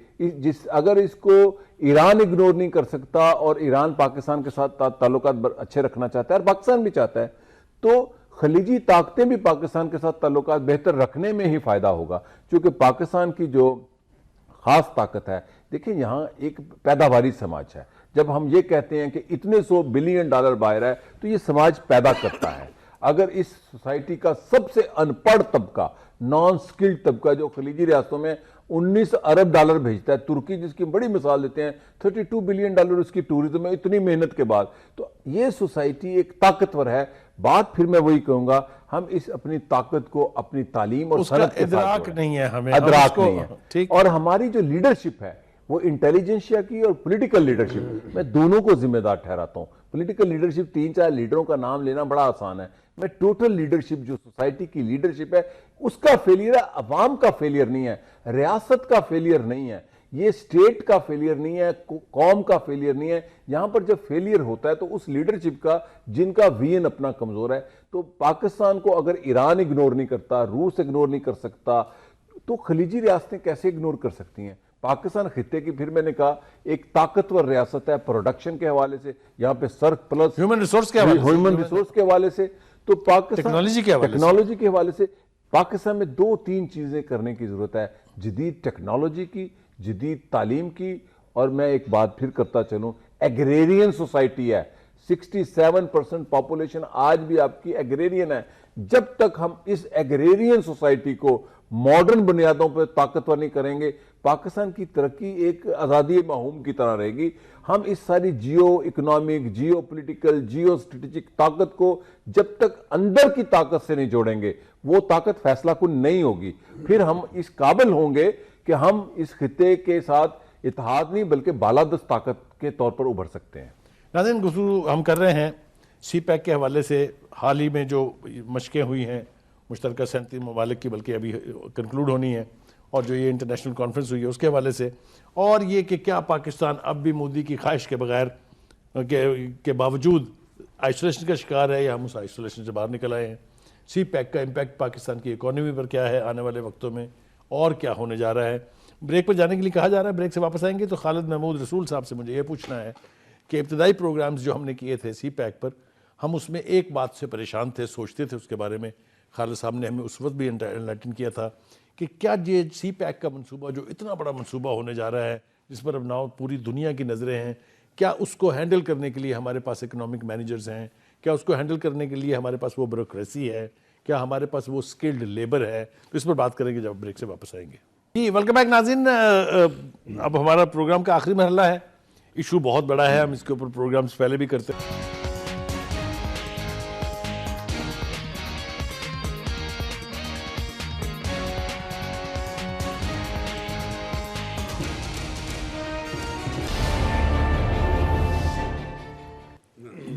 اگر اس کو ایران اگنور نہیں کر سکتا اور ایران پاکستان کے ساتھ تعلقات اچھے رکھنا چاہتا ہے اور پاکستان بھی چاہتا ہے، تو خلیجی طاقتیں بھی پاکستان کے ساتھ تعلقات بہتر رکھنے میں ہی فائدہ ہوگا. چونکہ پاکستان کی جو خاص طاقت ہے، دیکھیں یہاں ایک پیداواری سماج ہے. جب ہم یہ کہتے ہیں کہ اتنے $100 بلین باہر ہے تو یہ سماج پیدا کرتا ہے. اگر اس سوسائٹی کا سب سے ان پڑھ طبقہ، نان سکلڈ طبقہ جو خلیجی ریاستوں میں $19 ارب بھیجتا ہے، ترکی جس کی بڑی مثال دیتے ہیں، $32 بلین اس کی ٹورزم میں اتنی محنت کے بعد، تو یہ سوسائٹی ایک طاقتور ہے. بات پھر میں وہی کہوں گا، ہم اس اپنی طاقت کو اپنی تعلیم اور صنعت کے ساتھ ادراک نہیں ہے ہمیں، ادراک نہیں ہے. اور ہماری جو لیڈرشپ ہے وہ انٹیلیجنشیا کی اور پولیٹیکل لیڈرشپ، میں دونوں کو ذمہ دار ٹھہراتا ہوں. پولیٹیکل لیڈرشپ 3-4 لیڈروں کا نام لینا بڑا آسان ہے. میں ٹوٹل لیڈرشپ جو سوسائٹی کی لیڈرشپ ہے اس کا فیلئر ہے. عوام کا فیلئر نہیں ہے، ریاست کا فیلئر نہیں ہے، یہ اسٹیٹ کا فیلئر نہیں ہے، قوم کا فیلئر نہیں ہے. یہاں پر جب فیلئر ہوتا ہے تو اس لیڈرشپ کا، جن کا وین اپنا کمزور ہے. تو پاکستان کو اگر ایران اگنور نہیں کرتا، روس اگنور نہیں کر سکتا، تو خلیجی ریاستیں کیسے اگنور کر سکتی ہیں؟ پاکستان خطے کی، پھر میں نے کہا، ایک طاقتور ریاست ہے پروڈکشن کے حوالے سے، یہاں پہ سرک پلس ہیومن ریسورس کے حوالے سے، تو پاکستان ٹیکنالوجی کے حوالے سے پاکستان میں 2-3 چیزیں کرنے کی ضرورت ہے: جدید ٹیکنالوجی کی، جدید تعلیم کی، اور میں ایک بات پھر کرتا چلوں، ایگریرین سوسائٹی ہے. 67% پاپولیشن آج بھی آپ کی ایگریرین ہے. جب تک ہم اس ایگریرین سوسائٹی کو ماڈرن بنیادوں پر طاقتور نہیں کریں گے، پاکستان کی ترقی ایک آزادی مہوم کی طرح رہے گی. ہم اس ساری geo economic, geo political, geo strategic طاقت کو جب تک اندر کی طاقت سے نہیں جوڑیں گے، وہ طاقت فیصلہ کن نہیں ہوگی. پھر ہم اس قابل ہوں گے کہ ہم اس خطے کے ساتھ اتحاد نہیں بلکہ بالادست طاقت کے طور پر ابھر سکتے ہیں. ناظرین، گفتگو ہم کر رہے ہیں سی پیک کے حوالے سے. حال ہی میں جو مشقیں ہوئی ہیں مشترکہ 37 ممالک کی، بلکہ ابھی کنکلوڈ ہونی ہیں، اور جو یہ انٹرنیشنل کانفرنس ہوئی ہے اس کے حوالے سے، اور یہ کہ کیا پاکستان اب بھی مودی کی خواہش کے بغیر کے باوجود آئسولیشن کا شکار ہے، یا ہم اس آئسولیشن سے باہر نکل آئے ہیں؟ سی پیک کا امپیکٹ پاکستان کی اکانومی پر کیا ہے آنے والے وقتوں میں، اور کیا ہونے جا رہا ہے؟ بریک پر جانے کے لیے کہا جا رہا ہے، بریک سے واپس آئیں گے تو خالد محمود رسول صاحب سے مجھے یہ پوچھنا ہے کہ ابتدائی پروگرامز جو ہم نے کیے تھے سی پیک پر، ہم اس میں ایک بات سے پریشان تھے، سوچتے تھے اس کے بارے میں، خالد صاحب نے ہمیں اس وقت بھی انلائٹن کیا تھا کہ کیا یہ سی پیک کا منصوبہ جو اتنا بڑا منصوبہ ہونے جا رہا ہے، جس پر اب ناؤ پوری دنیا کی نظریں ہیں، کیا اس کو ہینڈل کرنے کے لیے ہمارے پاس اکنامک مینیجرز ہیں؟ کیا اس کو ہینڈل کرنے کے لیے ہمارے پاس وہ بیوروکریسی ہے؟ کیا ہمارے پاس وہ سکلڈ لیبر ہے؟ تو اس پر بات کریں گے جب بریک سے واپس آئیں گے۔ جی ویلکم بیک ناظرین، اب ہمارا پروگرام کا آخری مرحلہ ہے، ایشو بہت بڑا ہے، ہم اس کے اوپر پروگرامز پہلے بھی کرتے ہیں۔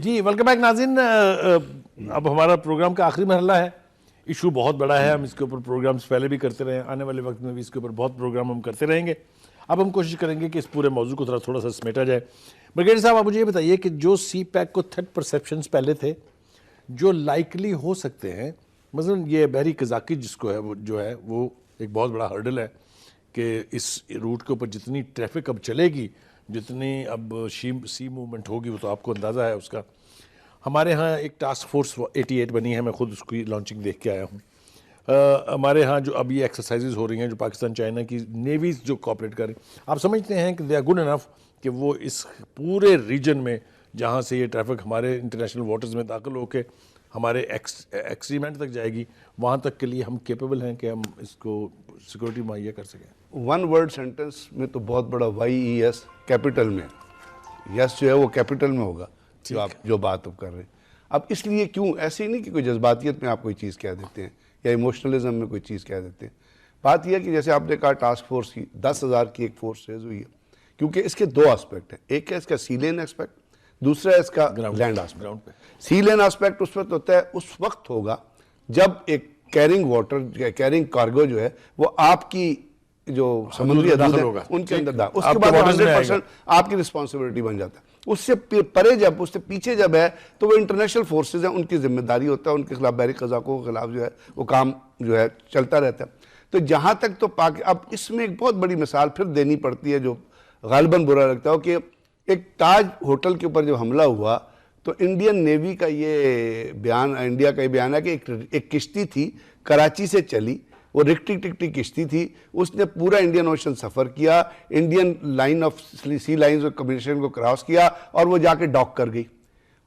جی ویلکم بیک ناظرین، اب ہمارا پروگرام کا آخری مرحلہ ہے، ایشو بہت بڑا ہے، ہم اس کے اوپر پروگرامز پہلے بھی کرتے رہے ہیں، آنے والے وقت میں بھی اس کے اوپر بہت پروگرام ہم کرتے رہیں گے۔ اب ہم کوشش کریں گے کہ اس پورے موضوع کو تھوڑا سا سمیٹا جائے۔ بریگیڈیئر صاحب آپ مجھے یہ بتائیے کہ جو سی پیک کو تھریٹ پرسیپشنز پہلے تھے جو لائکلی ہو سکتے ہیں، مثلا یہ بحری قزاقی جس کو ہے وہ جو ہے وہ ایک بہت بڑا ہرڈل ہے کہ اس روٹ کے اوپر جتنی ٹریفک اب چلے گی، جتنی اب سی موومنٹ ہوگی، وہ تو آپ کو اندازہ ہے اس کا۔ ہمارے ہاں ایک ٹاسک فورس 88 بنی ہے، میں خود اس کی لانچنگ دیکھ کے آیا ہوں۔ ہمارے ہاں جو اب یہ ایکسرسائزز ہو رہی ہیں جو پاکستان چائنا کی نیویز جو کوآپریٹ کر رہی ہیں، آپ سمجھتے ہیں کہ دے آر گڈ انف کہ وہ اس پورے ریجن میں جہاں سے یہ ٹریفک ہمارے انٹرنیشنل واٹرز میں داخل ہو کے ہمارے ایکسٹریمنٹ تک جائے گی، وہاں تک کے لیے ہم کیپیبل ہیں کہ ہم اس کو سیکورٹی مہیا کر سکیں؟ ون ورڈ سینٹنس میں تو بہت بڑا YES کیپٹل میں، یس جو ہے وہ کیپٹل میں ہوگا، جو آپ جو بات اب کر رہے ہیں۔ اب اس لیے کیوں ایسے ہی نہیں کہ کوئی جذباتیت میں آپ کوئی چیز کہہ دیتے ہیں یا ایموشنلزم میں کوئی چیز کہہ دیتے ہیں۔ بات یہ ہے کہ جیسے آپ نے کہا ٹاسک فورس کی 10,000 کی ایک فورس ریز ہوئی ہے، کیونکہ اس کے دو آسپیکٹ ہیں، ایک ہے اس کا سی لین ایسپیکٹ، دوسرا ہے اس کا لینڈ آسپیکٹ۔ سی لین آسپیکٹ اس وقت ہوتا ہے، اس وقت ہوگا جب ایک کیرنگ واٹر کیرنگ کارگو جو ہے وہ آپ کی جو سمندری حدود ہیں ان کے اندر اس کے بعد 100% آپ کی رسپانسبلٹی بن جاتا ہے۔ اس سے پرے جب اس سے پیچھے جب ہے تو وہ انٹرنیشنل فورسز ہیں، ان کی ذمہ داری ہوتا ہے، ان کے خلاف بحری قزاقوں کے خلاف جو ہے وہ کام جو ہے چلتا رہتا ہے۔ تو جہاں تک تو اب اس میں ایک بہت بڑی مثال پھر دینی پڑتی ہے جو غالباً برا لگتا ہو، کہ ایک تاج ہوٹل کے اوپر جب حملہ ہوا تو انڈین نیوی کا یہ بیان، انڈیا کا یہ بیان ہے کہ ایک کشتی تھی کراچی سے چلی، وہ رکٹی ٹکٹی کشتی تھی، اس نے پورا انڈین اوشن سفر کیا، Indian line of sea lines of communication کو کراس کیا، اور وہ جا کے ڈاک کر گئی،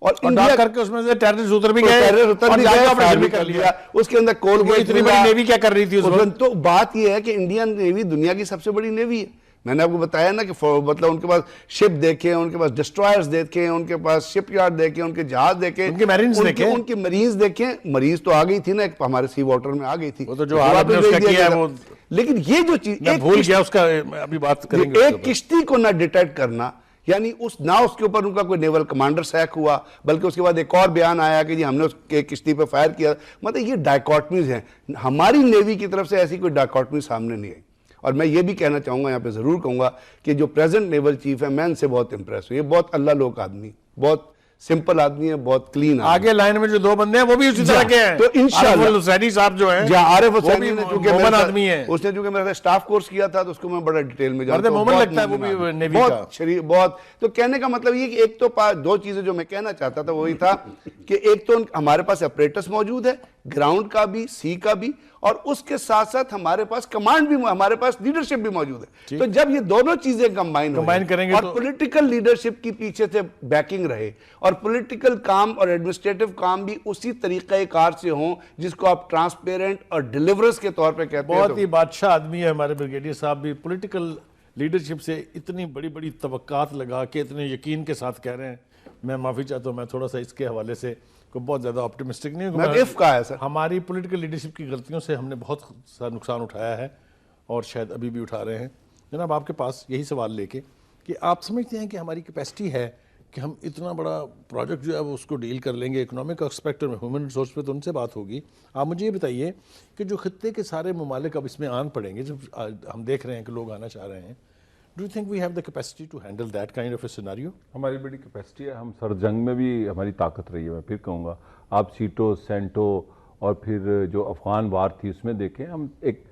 اور ڈاک کر کے اس میں سے ٹیررسٹ اتر بھی گئے اور جا کے آپریشن بھی کر لیا۔ اس کے اندر کول گیٹ، اتنی بڑی نیوی کیا کر رہی تھی اس وقت؟ تو بات یہ ہے کہ انڈین نیوی دنیا کی سب سے بڑی نیوی ہے۔ میں نے آپ کو بتایا نا کہ مطلب ان کے پاس شپ دیکھیں، ان کے پاس ڈسٹرائرز دیکھیں، ان کے پاس شپ یارڈ دیکھیں، ان کے جہاز دیکھیں، ان کے میرینز دیکھیں، ان کی مرینز دیکھیں۔ مرینز تو آ گئی تھی نا، ایک ہمارے سی واٹر میں آ گئی تھی، وہ تو جو حالت نے اس کا کیا ہے وہ، لیکن یہ جو چیز میں بھول گیا اس کا، ابھی بات کریں گے۔ ایک کشتی کو نہ ڈیٹیکٹ کرنا، یعنی نہ اس کے اوپر ان کا کوئی نیول کمانڈر سیک ہوا، بلکہ اس کے بعد ایک اور بیان آیا کہ جی ہم نے اس کے کشتی پہ فائر کیا۔ مطلب یہ ڈائیکاٹمیز ہیں، ہماری نیوی کی طرف سے ایسی کوئی ڈائیکاٹمی سامنے نہیں آئی۔ اور میں یہ بھی کہنا چاہوں گا، یہاں پہ ضرور کہوں گا کہ جو پریزنٹ نیول چیف ہے، میں ان سے بہت امپریس ہوں، یہ بہت اللہ لوک آدمی، بہت سمپل آدمی ہے، بہت کلین آدمی۔ آگے لائن میں جو دو بندے ہیں وہ بھی اسی طرح کے ہیں، تو انشاءاللہ عارف الحسینی صاحب جو ہیں، عارف وہ حسینی بھی نے مومن آدمی ہیں، اس نے چونکہ میرا سٹاف کورس کیا تھا تو اس کو میں بڑا ڈیٹیل میں جانتا ہوں، مومن لگتا ہے وہ بھی نیوی کا، بہت شریف، بہت۔ تو کہنے کا مطلب یہ کہ ایک تو دو چیزیں جو میں کہنا چاہتا تھا وہی تھا کہ ایک تو ہمارے پاس اپریٹس موجود ہے، گراؤنڈ کا بھی، سی کا بھی، اور اس کے ساتھ ساتھ ہمارے پاس کمانڈ بھی، ہمارے پاس لیڈرشپ بھی موجود ہے۔ تو جب یہ دونوں چیزیں کمبائن کریں گے اور پولیٹیکل لیڈرشپ کی پیچھے سے بیکنگ رہے، اور پولیٹیکل کام اور ایڈمنسٹریٹو کام بھی اسی طریقہ کار سے ہوں جس کو آپ ٹرانسپیرنٹ اور ڈیلیورس کے طور پہ کہتے ہیں۔ بہت ہی بادشاہ آدمی ہے ہمارے بریگیڈیئر صاحب بھی، پولیٹیکل لیڈرشپ سے اتنی بڑی بڑی توقعات لگا کے اتنے یقین کے ساتھ کہہ رہے ہیں۔ میں معافی چاہتا ہوں، میں تھوڑا سا اس کے حوالے سے بہت زیادہ آپٹیمسٹک نہیں ہوں۔ ہماری پولیٹیکل لیڈرشپ کی غلطیوں سے ہم نے بہت سا نقصان اٹھایا ہے اور شاید ابھی بھی اٹھا رہے ہیں۔ جناب آپ کے پاس یہی سوال لے کے کہ آپ سمجھتے ہیں کہ ہماری کیپیسٹی ہے کہ ہم اتنا بڑا پروجیکٹ جو ہے وہ اس کو ڈیل کر لیں گے. اکنامک اسپیکٹ اور ہیومن ریسورس پہ تو ان سے بات ہوگی. آپ مجھے یہ بتائیے کہ جو خطے کے سارے ممالک اب اس میں آن پڑیں گے, جب ہم دیکھ رہے ہیں کہ لوگ آنا چاہ رہے ہیں, do you think we have the capacity to handle that kind of a scenario? ہماری بڑی کیپیسٹی ہے. ہم سر جنگ میں بھی ہماری طاقت رہی ہے. میں پھر کہوں گا, آپ سیٹو سینٹو اور پھر جو افغان وار تھی اس میں دیکھیں, ہم ایک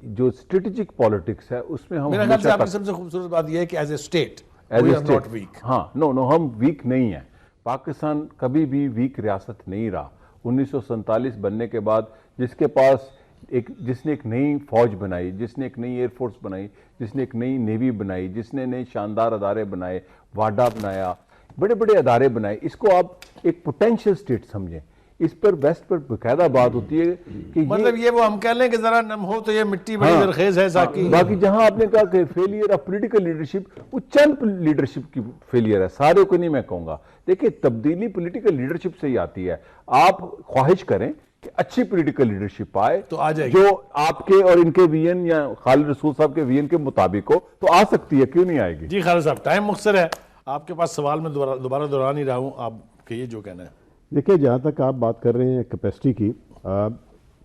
جو اسٹریٹجک پالیٹکس ہے اس میں ہم میرا خیال سے آپ کی سب سے خوبصورت بات یہ ہے کہ as a state we are not weak. ہاں, نو ہم ویک نہیں ہیں. پاکستان کبھی بھی ویک ریاست نہیں رہا. 1947 بننے کے بعد جس کے پاس جس نے ایک نئی فوج بنائی, جس نے ایک نئی ایئر فورس بنائی, جس نے ایک نئی نیوی بنائی, جس نے نئے شاندار ادارے بنائے, واڈا بنایا, بڑے بڑے ادارے بنائے, اس کو آپ ایک پوٹینشیل اسٹیٹ سمجھیں. اس پر ویسٹ پر باقاعدہ بات ہوتی ہے کہ مطلب یہ وہ ہم کہہ لیں کہ ذرا نم ہو تو یہ مٹی بڑی زرخیز ہے ساکی. باقی جہاں آپ نے کہا کہ فیلئر آف پولیٹیکل لیڈرشپ, وہ چند لیڈرشپ کی فیلئر ہے, سارے کو نہیں میں کہوں گا. دیکھیں, تبدیلی پولیٹیکل لیڈرشپ سے ہی آتی ہے. آپ خواہش کریں کہ اچھی پولیٹیکل لیڈرشپ آئے تو آ جائے گی, جو آپ کے اور ان کے وین یا خالد رسول صاحب کے وین کے مطابق ہو, تو آ سکتی ہے, کیوں نہیں آئے گی. جی خالد صاحب, ٹائم مختصر ہے, آپ کے پاس سوال میں دوبارہ دہرا نہیں رہا ہوں, آپ کہیے جو کہنا ہے. دیکھیں, جہاں تک آپ بات کر رہے ہیں کیپیسٹی کی,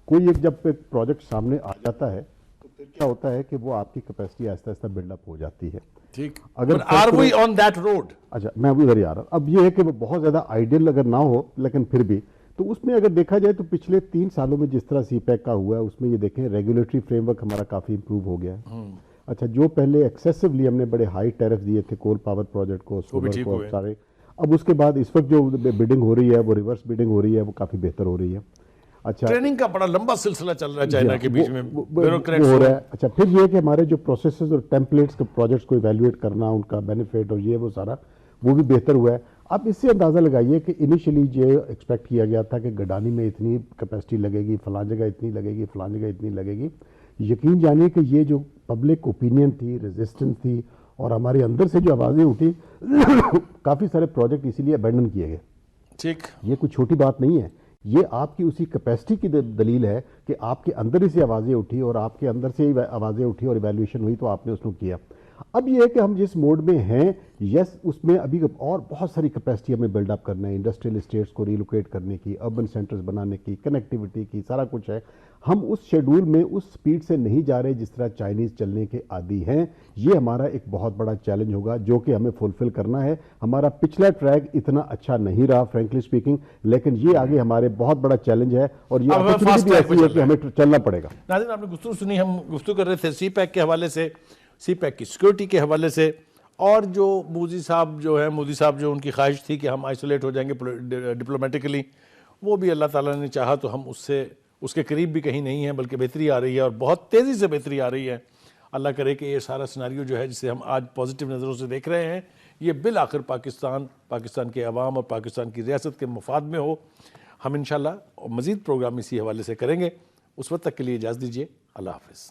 کوئی ایک جب ایک پروجیکٹ سامنے آ جاتا ہے تو پھر کیا ہوتا ہے کہ وہ آپ کی کیپیسٹی آہستہ آہستہ بلڈ اپ ہو جاتی ہے. ٹھیک, اگر are we on that road? اچھا, میں ابھی ادھر ہی آ رہا ہوں. اب یہ ہے کہ وہ بہت زیادہ آئیڈیل اگر نہ ہو, لیکن پھر بھی تو اس میں اگر دیکھا جائے تو پچھلے 3 سالوں میں جس طرح سی پیک کا ہوا ہے, اس میں یہ دیکھیں ریگولیٹری فریم ورک ہمارا کافی امپروو ہو گیا ہے. اچھا, جو پہلے ایکسیسولی ہم نے بڑے ہائی ٹیرف دیے تھے کول پاور پروجیکٹ کو, سولر کو, سارے, اب اس کے بعد اس وقت جو بڈنگ ہو رہی ہے وہ ریورس بڈنگ ہو رہی ہے, وہ کافی بہتر ہو رہی ہے. اچھا, ٹریننگ کا بڑا لمبا سلسلہ چل رہا ہے چائنا کے بیچ میں, بیوروکریٹس ہو رہا ہے. اچھا, پھر یہ کہ ہمارے جو پروسیسز اور ٹیمپلیٹس کے پروجیکٹس کو ایویلویٹ کرنا, ان کا بینیفٹ اور یہ وہ سارا, وہ بھی بہتر ہوا ہے. آپ اس سے اندازہ لگائیے کہ انیشلی یہ ایکسپیکٹ کیا گیا تھا کہ گڈانی میں اتنی کیپیسٹی لگے گی, فلاں جگہ اتنی لگے گی, فلاں جگہ اتنی لگے گی. یقین جانیے کہ یہ جو پبلک اوپینین تھی, ریزسٹنس تھی, اور ہمارے اندر سے جو آوازیں اٹھی, کافی سارے پروجیکٹ اسی لیے ابینڈن کیے گئے. ٹھیک, یہ کوئی چھوٹی بات نہیں ہے, یہ آپ کی اسی کیپیسٹی کی دلیل ہے کہ آپ کے اندر ہی سے آوازیں اٹھی, اور آپ کے اندر سے ہی آوازیں اٹھی اور ایویلویشن ہوئی, تو آپ نے اس کو کیا. اب یہ ہے کہ ہم جس موڈ میں ہیں, یس, اس میں ابھی اور بہت ساری کیپیسٹی ہمیں بلڈ اپ کرنا ہے, انڈسٹریل اسٹیٹس کو ریلوکیٹ کرنے کی, اربن سینٹرز بنانے کی, کنیکٹیوٹی کی, سارا کچھ ہے. ہم اس شیڈول میں اس سپیڈ سے نہیں جا رہے جس طرح چائنیز چلنے کے عادی ہیں. یہ ہمارا ایک بہت بڑا چیلنج ہوگا جو کہ ہمیں فلفل کرنا ہے. ہمارا پچھلا ٹریک اتنا اچھا نہیں رہا فرینکلی اسپیکنگ, لیکن یہ آگے ہمارے بہت بڑا چیلنج ہے, اور یہ اپرچونٹی بھی ایسی ہے کہ ہمیں چلنا پڑے گا. ناظرین, آپ نے گفتگو سنی, ہم گفتگو کر رہے تھے سی پیک کے حوالے سے, سی پیک کی سیکورٹی کے حوالے سے, اور جو مودی صاحب جو ان کی خواہش تھی کہ ہم آئسولیٹ ہو جائیں گے ڈپلومیٹکلی, وہ بھی اللہ تعالیٰ نے چاہا تو ہم اس کے قریب بھی کہیں نہیں ہیں, بلکہ بہتری آ رہی ہے, اور بہت تیزی سے بہتری آ رہی ہے. اللہ کرے کہ یہ سارا سیناریو جو ہے جسے ہم آج پازیٹیو نظروں سے دیکھ رہے ہیں, یہ بالآخر پاکستان کے عوام اور پاکستان کی ریاست کے مفاد میں ہو. ہم انشاءاللہ مزید پروگرام اسی حوالے سے کریں گے. اس وقت تک کے لیے اجازت دیجیے. اللہ حافظ.